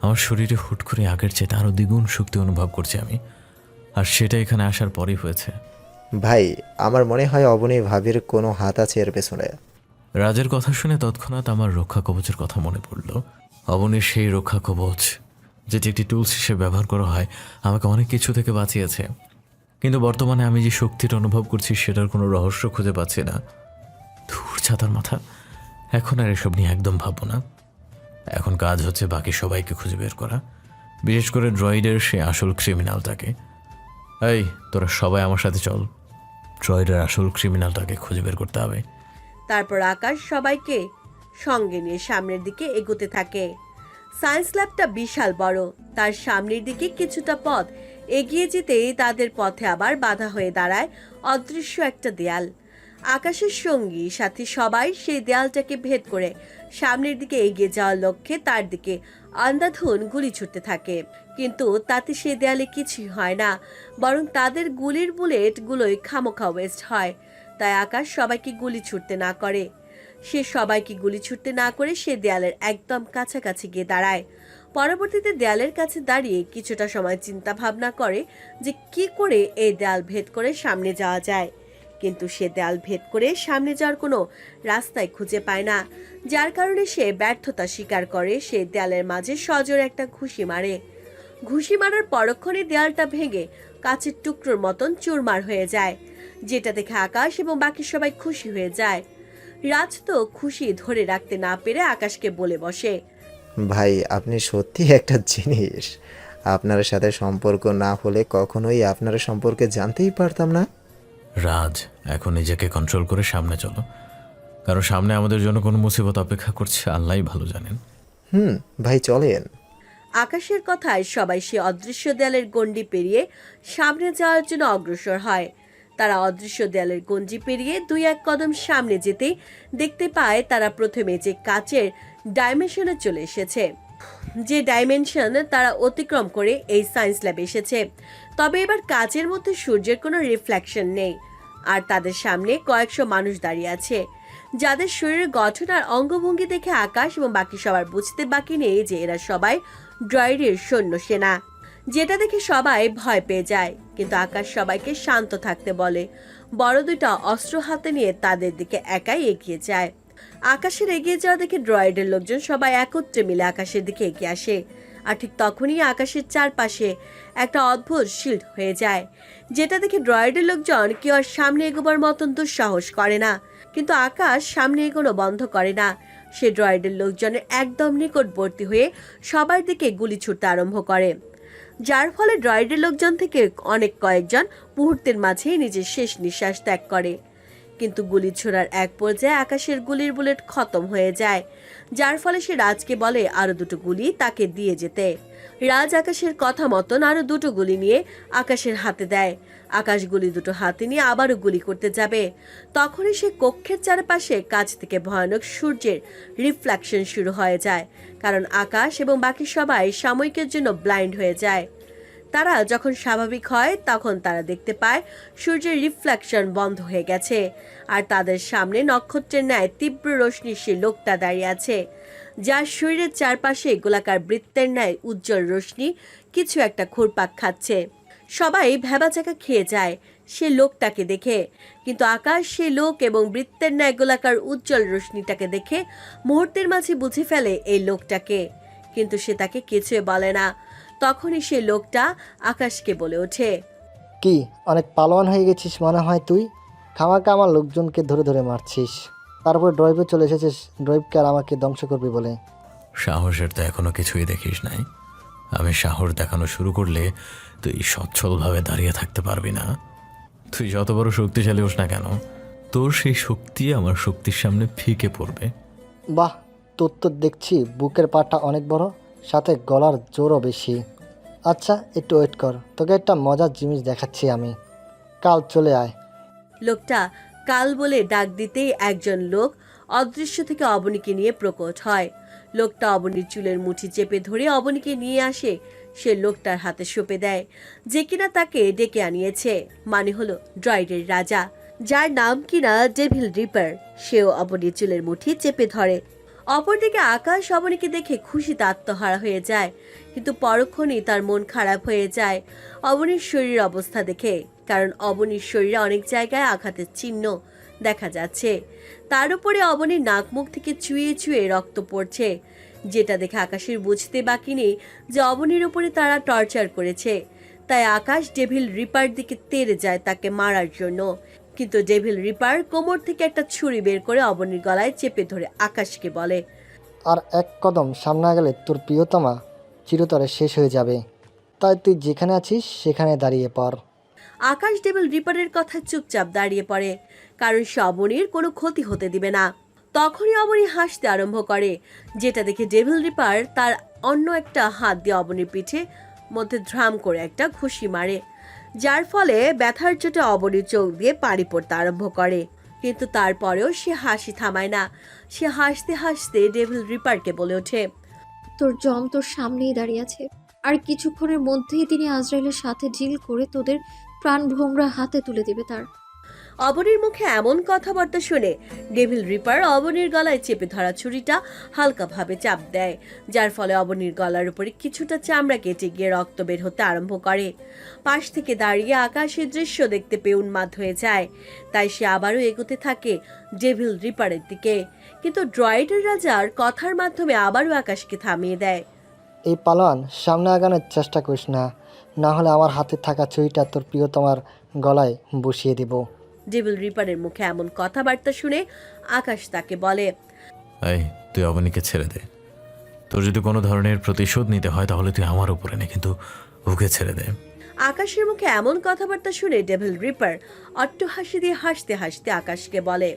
Speaker 3: আমার শরীরে হুট করে আগের চেয়ে আরও দ্বিগুণ শক্তি অনুভব করছি আমি, আর সেটা এখানে আসার পরই হয়েছে।
Speaker 4: ভাই, আমার মনে হয় অবনী ভাবির কোনো হাত আছে এর পেছনে।
Speaker 3: রাজের কথা শুনে তৎক্ষণাৎ আমার রক্ষা কবচের কথা মনে পড়ল। অবনীর সেই রক্ষা কবচ, যেটি একটি টুলস হিসেবে ব্যবহার করা হয়, আমাকে অনেক কিছু থেকে বাঁচিয়েছে। কিন্তু বর্তমানে আমি যে শক্তিটা অনুভব করছি সেটার কোনো রহস্য খুঁজে পাচ্ছি না। ধুর ছাতার মাথা, এখন আর এসব নিয়ে একদম ভাববো না। এখন কাজ হচ্ছে বাকি সবাইকে খুঁজে বের করা, বিশেষ করে ড্রয়েডের সে আসল ক্রিমিনালটাকে। এই তোরা সবাই আমার সাথে চল, ড্রয়েডের আসল ক্রিমিনালটাকে খুঁজে বের করতে হবে।
Speaker 1: তারপর আকাশ সবাইকে সঙ্গে নিয়ে সামনের দিকে এগোতে থাকে। সায়েন্স ল্যাবটা বিশাল বড়, তার সামনের দিকে কিছুটা পথ এগিয়ে যেতেই তাদের পথে আবার বাধা হয়ে দাঁড়ায় অদৃশ্য একটা দেয়াল। আকাশের সঙ্গী সাথী সবাই সেই দেয়ালটাকে ভেদ করে সামনের দিকে এগিয়ে যাওয়ার লক্ষ্যে তার দিকে আন্ধাধুন গুলি ছুটতে থাকে, কিন্তু তাতে সেই দেয়ালে কিছুই হয় না, বরং তাদের গুলির বুলেটগুলোই খামোখা ওয়েস্ট হয়। তাই আকাশ সবাইকে গুলি ছুটতে না করে সে দেয়ালের একদম কাছাকাছি গিয়ে দাঁড়ায়। পরবর্তীতে দেয়ালের কাছে দাঁড়িয়ে কিছুটা সময় চিন্তা ভাবনা করে যে কি করে এই দেয়াল ভেদ করে সামনে যাওয়া যায়, কিন্তু সে দেয়াল ভেদ করে সামনে যাওয়ার কোনো রাস্তায় খুঁজে পায় না, যার কারণে সে ব্যর্থতা স্বীকার করে সে দেয়ালের মাঝে সজোরে একটা ঘুষি মারে। ঘুষি মারার পরক্ষণে দেয়ালটা ভেঙে কাচের টুকরোর মতন চুরমার হয়ে যায়, যেটা দেখে আকাশ এবং বাকি সবাই খুশি হয়ে যায়। রাজ তো খুশি ধরে রাখতে না পেরে আকাশকে বলে বসে,
Speaker 4: ভাই আপনি সত্যি একটা জিনিস। আপনার সাথে সম্পর্ক না হলে কখনোই আপনার সম্পর্কে জানতেই পারতাম না।
Speaker 3: রাজ, এখন নিজেকে কন্ট্রোল করে সামনে চলো, কারণ সামনে আমাদের জন্য কোনো মুসিবত অপেক্ষা করছে, আল্লাহই ভালো জানেন।
Speaker 4: ভাই চলেন।
Speaker 1: আকাশের কথায় সবাই সে অদৃশ্য দেয়ালের গণ্ডি পেরিয়ে সামনে যাওয়ার জন্য অগ্রসর হয়। তারা অদৃশ্য দেয়ালের গণ্ডি পেরিয়ে 2-1 কদম সামনে যেতেই দেখতে পায় তারা প্রথমে যে কাচের ডাইমেনশনে চলে এসেছে, যে ডাইমেনশন তারা অতিক্রম করে এই সায়েন্স ল্যাবে এসেছে। তবে এবার কাচের মধ্যে সূর্যের কোনো রিফ্লেকশন নেই, আর তাদের সামনে কয়েকশো মানুষ দাঁড়িয়ে আছে, যাদের শরীরের গঠন আর অঙ্গভঙ্গি দেখে আকাশ এবং বাকি সবার বুঝতে বাকি নেই যে এরা সবাই ড্রয়েডের সৈন্য সেনা, যেটা দেখে সবাই ভয় পেয়ে যায়। কিন্তু আকাশ সবাইকে শান্ত থাকতে বলে, বড় 2টা অস্ত্র হাতে নিয়ে তাদের দিকে একাই এগিয়ে যায়। আকাশের এগিয়ে যাওয়া দেখে ড্রয়েডের লোকজন সবাই একত্রে মিলে আকাশের দিকে এগিয়ে আসে, আর ঠিক তখনই আকাশের চারপাশে একটা অদ্ভুত শিল্ড হয়ে যায়, যেটা দেখে ড্রয়েডের লোকজন কেউ আর সামনে এগোবার মতন দুঃসাহস করে না। কিন্তু আকাশ সামনে এগোনো বন্ধ করে না, সে ড্রয়েডের লোকজনের একদম নিকটবর্তী হয়ে সবার দিকে গুলি ছুটতে আরম্ভ করে, যার ফলে ড্রয়েডের লোকজন থেকে কয়েকজন মুহূর্তের মাঝেই নিজের শেষ নিঃশ্বাস ত্যাগ করে। কিন্তু গুলি ছোড়ার এক পর্যায়ে আকাশের গুলির বুলেট খতম হয়ে যায়, যার ফলে সে রাজকে বলে আরো 2টো গুলি তাকে দিয়ে যেতে। রাজ আকাশের কথা মতন আরো 2টো গুলি নিয়ে আকাশের হাতে দেয়। আকাশ গুলি 2টো হাতে নিয়ে আবারও গুলি করতে যাবে, তখনই সে কক্ষের চারপাশে কাছ থেকে ভয়ানক সূর্যের রিফ্লেকশন শুরু হয়ে যায়, কারণ আকাশ এবং বাকি সবাই সাময়িকের জন্য ব্লাইন্ড হয়ে যায়। তারা যখন স্বাভাবিক হয় তখন তারা দেখতে পায় সূর্যের রিফ্লেকশন বন্ধ হয়ে গেছে, আর তাদের সামনে নক্ষত্রের ন্যায় তীব্র রশ্মির সে লোকটা দাঁড়িয়ে আছে, যার শরীরের চারপাশে গোলাকার বৃত্তের ন্যায় উজ্জ্বল রশ্মি কিছু একটা ঘুরপাক খাচ্ছে। সবাই ভ্যাবাচাকা খেয়ে যায় সে লোকটাকে দেখে, কিন্তু আকাশ সে লোক এবং বৃত্তের ন্যায় গোলাকার উজ্জ্বল রশ্মিটাকে দেখে মুহূর্তের মাঝে বুঝে ফেলে এই লোকটাকে, কিন্তু সে তাকে কিছুই বলে না। তখনই সে লোকটা আকাশকে বলে ওঠে,
Speaker 6: কি অনেক পালোয়ান হয়ে গেছিস মনে হয় তুই, খামাকা আমার লোকজনকে ধরে ধরে মারছিস, তারপর ড্রাইভে চলে এসেছিস ড্রাইভকে আর আমাকে ধ্বংস করবি বলে।
Speaker 3: সাহসের তো এখনো কিছুই দেখিস নাই। আমি সাহস দেখানো শুরু করলে তুই সচ্ছলভাবে দাঁড়িয়ে থাকতে পারবি না। তুই যত বড় শক্তিশালী হোস না কেন, তোর সেই শক্তি আমার শক্তির সামনে ফিকে পড়বে।
Speaker 6: বাহ, তোর তো দেখছি বুকের পাটা অনেক বড়, সাথে গলার জোরও বেশি। আচ্ছা একটু ওয়েট কর, তোকে একটা মজার জিনিস দেখাচ্ছি আমি, কাল চলে আয়।
Speaker 1: লোকটা কাল বলে ডাক দিতেই একজন লোক অদৃশ্য থেকে অবনীকে নিয়ে প্রকট হয়। লোকটা অবনীর চুলের মুঠি চেপে ধরে অবনীকে নিয়ে আসে, সে লোকটার হাতে সঁপে দেয়, যে কিনা তাকে ডেকে আনিয়েছে, মানে হলো ড্রয়েডের রাজা, যার নাম কিনা ডেভিল রিপার। সেও অবনীর চুলের মুঠি চেপে ধরে। অপরদিকে আকাশ অবনীকে দেখে খুশিতে আত্মহারা হয়ে যায়, কিন্তু পরক্ষণেই তার মন খারাপ হয়ে যায় অবনীর শরীরের অবস্থা দেখে, কারণ অবনীর শরীরে অনেক জায়গায় আঘাতের চিহ্ন দেখা যাচ্ছে, তার উপরে অবনীর নাক মুখ থেকে চুইয়ে চুইয়ে রক্ত পড়ছে, যেটা দেখে আকাশের বুঝতে বাকি নেই যে অবনীর উপরে তারা টর্চার করেছে। তাই আকাশ ডেভিল রিপার দিকে তেড়ে যায় তাকে মারার জন্য, কিন্তু ডেভিল রিপার কোমর থেকে একটা ছুরি বের করে অবনীর গলায় চেপে ধরে আকাশকে বলে,
Speaker 6: আর এক কদম সামনে গেলে তোর প্রিয়তমা চিরতরে শেষ হয়ে যাবে, তাই তুই যেখানে আছিস সেখানে দাঁড়িয়ে পড়।
Speaker 1: আকাশ ডেভিল রিপারের কথা চুপচাপ দাঁড়িয়ে পড়ে, কারণ সে অবনীর কোনো ক্ষতি হতে দিবে না। তখনই অবনী হাসতে আরম্ভ করে, যেটা দেখে ডেভিল রিপার তার অন্য একটা হাত দিয়ে অবনীর পিঠে মধ্যে ধ্রাম করে একটা ঘুষি মারে, যার ফলে ব্যথার চোটে অবনীর চোখ দিয়ে পানি পড়তে আরম্ভ করে। কিন্তু তারপরেও সে হাসি থামায় না, সে হাসতে হাসতে ডেভিল রিপারকে বলে ওঠে,
Speaker 2: তোর জম তোর সামনেই দাঁড়িয়ে আছে, আর কিছুক্ষণের মধ্যেই তিনি আজরাইলের সাথে ডিল করে তোদের প্রাণ ভোমরা হাতে তুলে দিবে তার।
Speaker 1: অবনীর মুখে এমন কথাবার্তা শুনে ডেভিল রিপার অবনীর গলায় চেপে ধরা ছুরিটা হালকাভাবে চাপ দেয়, যার ফলে অবনীর গলার উপরে কিছুটা চামড়া কেটে গিয়ে রক্ত বের হতে আরম্ভ করে। পাশ থেকে দাঁড়িয়ে আকাশের দৃশ্য দেখতে পেয়ে উন্মাদ হয়ে যায়, তাই সে আবারও এগোতে থাকে ডেভিল রিপারের দিকে, কিন্তু ড্রয়েডের রাজার কথার মাধ্যমে আবারও আকাশকে থামিয়ে দেয়।
Speaker 6: এই পালোয়ান, সামনে আগানোর চেষ্টা করিস না, না হলে আমার হাতে থাকা ছুরিটা তোর প্রিয়তমার গলায় বসিয়ে দিব।
Speaker 1: ডেভিল রিপারের মুখে এমন কথাবার্তা শুনে আকাশ তাকে বলে,
Speaker 3: এই তুই অবনীকে ছেড়ে দে। তোর যদি কোনো ধরনের প্রতিশোধ নিতে হয় তাহলে তুই আমার উপরে নে, কিন্তু ওকে ছেড়ে দে।
Speaker 1: আকাশের মুখে এমন কথাবার্তা শুনে ডেভিল রিপার অট্টহাসি দিয়ে হাসতে হাসতে আকাশকে বলে,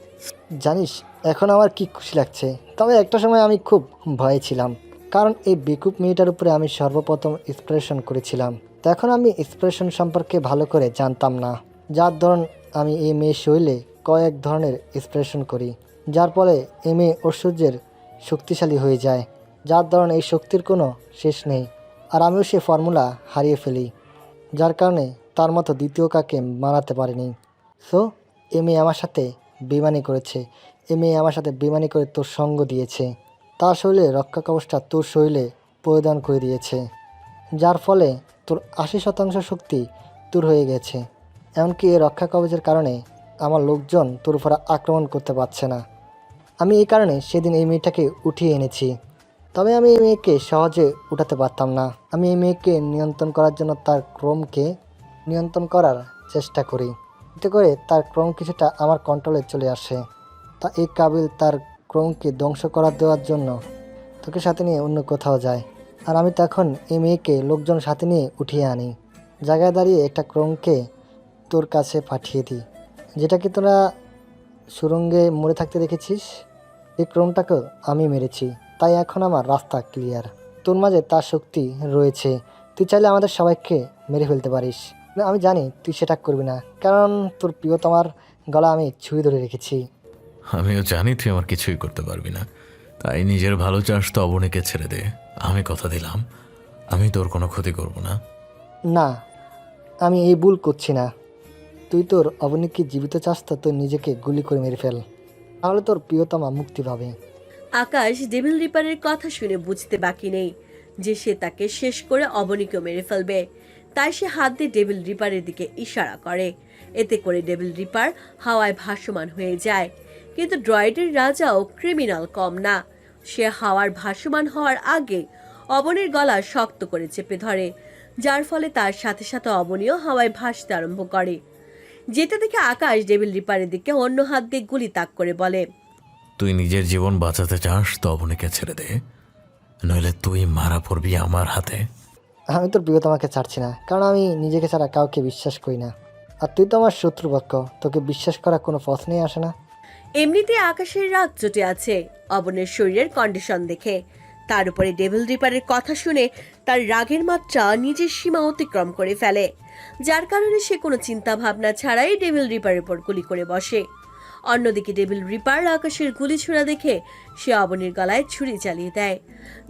Speaker 6: জানিস এখন আমার কি খুশি লাগছে, তবে একটা সময় আমি খুব ভয়ে ছিলাম, কারণ এই বেকুব মেয়েটার উপরে আমি সর্বপ্রথম ইন্সপিরেশন করেছিলাম। তখন আমি ইন্সপিরেশন সম্পর্কে ভালো করে জানতাম না, যার ধরন আমি এই মেয়ে শৈলে কয়েক ধরনের ইন্সপিরেশন করি, যার ফলে এই মেয়ে ঐশ্বর্যের শক্তিশালী হয়ে যায়, যার ধরন এই শক্তির কোনো শেষ নেই। আর আমিও সে ফর্মুলা হারিয়ে ফেলি, যার কারণে তার মতো দ্বিতীয় কাকে মানাতে পারিনি। সো এ মেয়ে আমার সাথে বেইমানি করেছে, এ মেয়ে আমার সাথে বেইমানি করে তোর সঙ্গ দিয়েছে, তার শরীরে রক্ষা কবচটা তোর শরীরে পরিধান করে দিয়েছে, যার ফলে তোর 80% শক্তি দূর হয়ে গেছে। এমনকি এই রক্ষা কবচের কারণে আমার লোকজন তোর উপর আক্রমণ করতে পারছে না। আমি এই কারণে সেদিন এই মেয়েটাকে উঠিয়ে এনেছি, তবে আমি এই মেয়েকে সহজে উঠাতে পারতাম না। আমি এই মেয়েকে নিয়ন্ত্রণ করার জন্য তার ক্রমকে নিয়ন্ত্রণ করার চেষ্টা করি, এতে করে তার ক্রম কিছুটা আমার কন্ট্রোলে চলে আসে। তা এই কাবিল তার ক্রমকে ধ্বংস করার দেওয়ার জন্য তোকে সাথে নিয়ে অন্য কোথাও যায়, আর আমি তখন এই মেয়েকে লোকজন সাথে নিয়ে উঠিয়ে আনি, জায়গায় দাঁড়িয়ে একটা ক্রমকে তোর কাছে পাঠিয়ে দিই, যেটাকে তোরা সুরঙ্গে মরে থাকতে দেখেছিস। এই ক্রমটাকেও আমি মেরেছি, তাই এখন আমার রাস্তা ক্লিয়ার। তোর মাঝে তার শক্তি রয়েছে, তুই চাইলে আমাদের সবাইকে মেরে ফেলতে পারিস। আমি জানি তুই সেটা করবি না, কারণ তোর প্রিয়তমার গলা আমি ছুঁয়ে ধরে রেখেছি।
Speaker 3: আমিও জানি তুই আমার কিছুই করতে পারবি না, তাই নিজের ভালো চাস তো অবনীকে ছেড়ে দে। আমি কথা দিলাম আমি তোর কোনো ক্ষতি করব না।
Speaker 6: না, আমি এই ভুল করছি না। তুই তোর অবনীকে জীবিত চাস তো তুই নিজেকে গুলি করে মেরে ফেল, তাহলে তোর প্রিয়তমা মুক্তি পাবে।
Speaker 1: আকাশ ডেভিল রিপারের কথা শুনে বুঝতে বাকি নেই যে সে তাকে শেষ করে অবনীকেও মেরে ফেলবে, তাই সে হাত দিয়ে ডেভিল রিপারের দিকে ইশারা করে। এতে করে ডেভিল রিপার হাওয়ায় ভাসমান হয়ে যায়। কিন্তু ড্রয়েডের রাজাও ক্রিমিনাল কম না, সে হাওয়ার ভাসমান হওয়ার আগে অবনীর গলা শক্ত করে চেপে ধরে, যার ফলে তার সাথে সাথে অবনীও হাওয়ায় ভাসতে আরম্ভ করে। যেটা দেখে আকাশ ডেভিল রিপারের দিকে অন্য হাত দিয়ে গুলি তাক করে বলে,
Speaker 3: তুই নিজের জীবন বাঁচাতে চাস তো অবনীকে ছেড়ে দে, নইলে তুই মারা পড়বি আমার হাতে।
Speaker 6: আমি তোর প্রিয়তমাকে ছাড়ছি না, কারণ আমি নিজেকে ছাড়া কাউকে বিশ্বাস করি না, আর তুই তো আমার শত্রুপক্ষ, তোকে বিশ্বাস করা কোনো প্রশ্নই আসে না।
Speaker 1: এমনিতে আকাশের রাগ চটে আছে অবনের শরীরের কন্ডিশন দেখে, তার উপরে ডেভিল রিপারের কথা শুনে তার রাগের মাত্রা নিজের সীমা অতিক্রম করে ফেলে, যার কারণে সে কোনো চিন্তা ভাবনা ছাড়াই ডেভিল রিপারের উপর গুলি করে বসে। অন্যদিকে ডেভিল রিপার আকাশের গুলি ছোড়া দেখে সে অবনীর গলায় ছুরি চালিয়ে দেয়,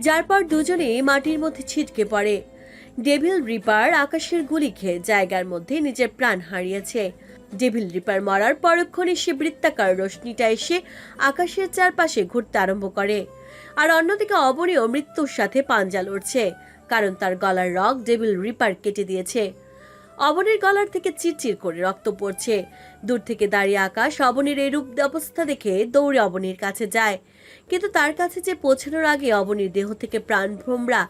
Speaker 1: যার পর দুজনেই মাটির মধ্যে ছিটকে পড়ে। ডেভিল রিপার আকাশের গুলি খেয়ে জায়গার মধ্যে নিজের প্রাণ হারিয়েছে। ডেভিল রিপার মরার পরক্ষণে সে বৃত্তাকার রশ্মিটা এসে আকাশের চারপাশে ঘুরতে আরম্ভ করে। আর অন্যদিকে অবনীও মৃত্যুর সাথে পাঞ্জা লড়ছে, কারণ তার গলার রগ ডেভিল রিপার কেটে দিয়েছে। অবনীর গলার থেকে চিরচির করে রক্ত পড়ছে। দূর থেকে দাঁড়িয়ে আকাশ অবনীর এই রূপ অবস্থা দেখে দৌড়ে অবনীর কাছে যায়, কিন্তু তার কাছে যে পৌঁছানোর আগে অবনীর দেহ থেকে প্রাণ ভ্রমরা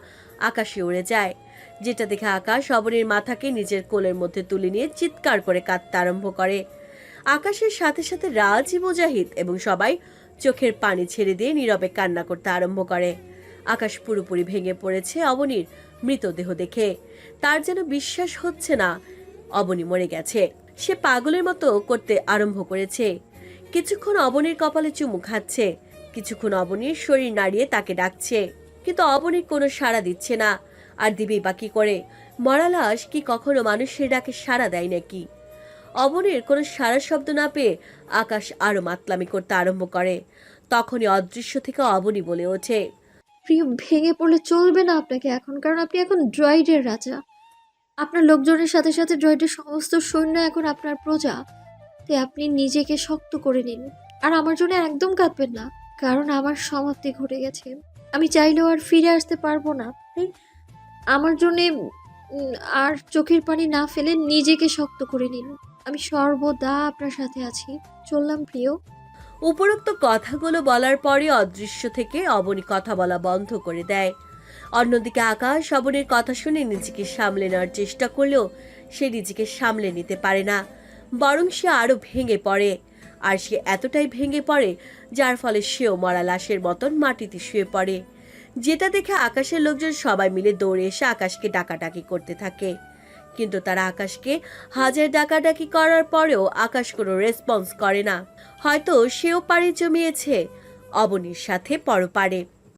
Speaker 1: আকাশে উড়ে যায়, যেটা দেখে আকাশ অবনীর মাথাকে নিজের কোলের মধ্যে তুলে নিয়ে চিৎকার করে কাঁদতে আরম্ভ করে। আকাশের সাথে সাথে রাজ, মুজাহিদ এবং সবাই চোখের পানি ছেড়ে দিয়ে নীরবে কান্না করতে আরম্ভ করে। আকাশ পুরোপুরি ভেঙে পড়েছে অবনীর মৃতদেহ দেখে, তার যেন বিশ্বাস হচ্ছে না অবনী মরে গেছে। সে পাগলের মতো করতে আরম্ভ করেছে। কিছুক্ষণ অবনীর কপালে চুমু খাচ্ছে, কিছুক্ষণ অবনীর শরীর নাড়িয়ে তাকে ডাকছে, কিন্তু অবনীর কোনো সাড়া দিচ্ছে না। আর দিবেই বা কি করে? মরা লাশ কি কখনো মানুষের ডাকে সাড়া দেয় নাকি? অবনীর কোনো সারা শব্দ না পেয়ে আকাশ আরো মাতলামি করতে আরম্ভ করে। তখনই অদৃশ্য থেকে অবনী বলে ওঠে,
Speaker 2: প্রিয়, ভেঙে পড়লে চলবে না আপনাকে এখন, কারণ আপনি এখন ড্রয়েডের রাজা। আপনার লোকজনের সাথে সাথে ড্রয়েডের সমস্ত সৈন্য এখন আপনার প্রজা। তাই আপনি নিজেকে শক্ত করে নিন, আর আমার জন্য একদম কাঁদবেন না, কারণ আমার সমাপ্তি ঘটে গেছে। আমি চাইলেও আর ফিরে আসতে পারবো না। তাই আমার জন্যে আর চোখের পানি না ফেলে নিজেকে শক্ত করে নিন। আমি সর্বদা আপনার সাথে আছি। চললাম প্রিয়।
Speaker 1: উপরোক্ত কথাগুলো বলার পরে অদৃশ্য থেকে অবনী কথা বলা বন্ধ করে দেয়। অন্যদিকে আকাশ অবনীর কথা শুনে নিজেকে সামলে নেওয়ার চেষ্টা করলেও সে নিজেকে সামলে নিতে পারে না, বরং সে আরো ভেঙে পড়ে। আর সে এতটাই ভেঙে পড়ে যার ফলে সেও মরা লাশের মতন মাটিতে শুয়ে পড়ে, যেটা দেখে আকাশের লোকজন সবাই মিলে দৌড়ে এসে আকাশকে ডাকাডাকি করতে থাকে। কিন্তু তারা আকাশকে হাজার ডাকাডাকি করার পরেও আকাশ কোনো রেসপন্স করে না। হয়তো সেও পাড়ি জমিয়েছে অবনীর সাথে পরপারে।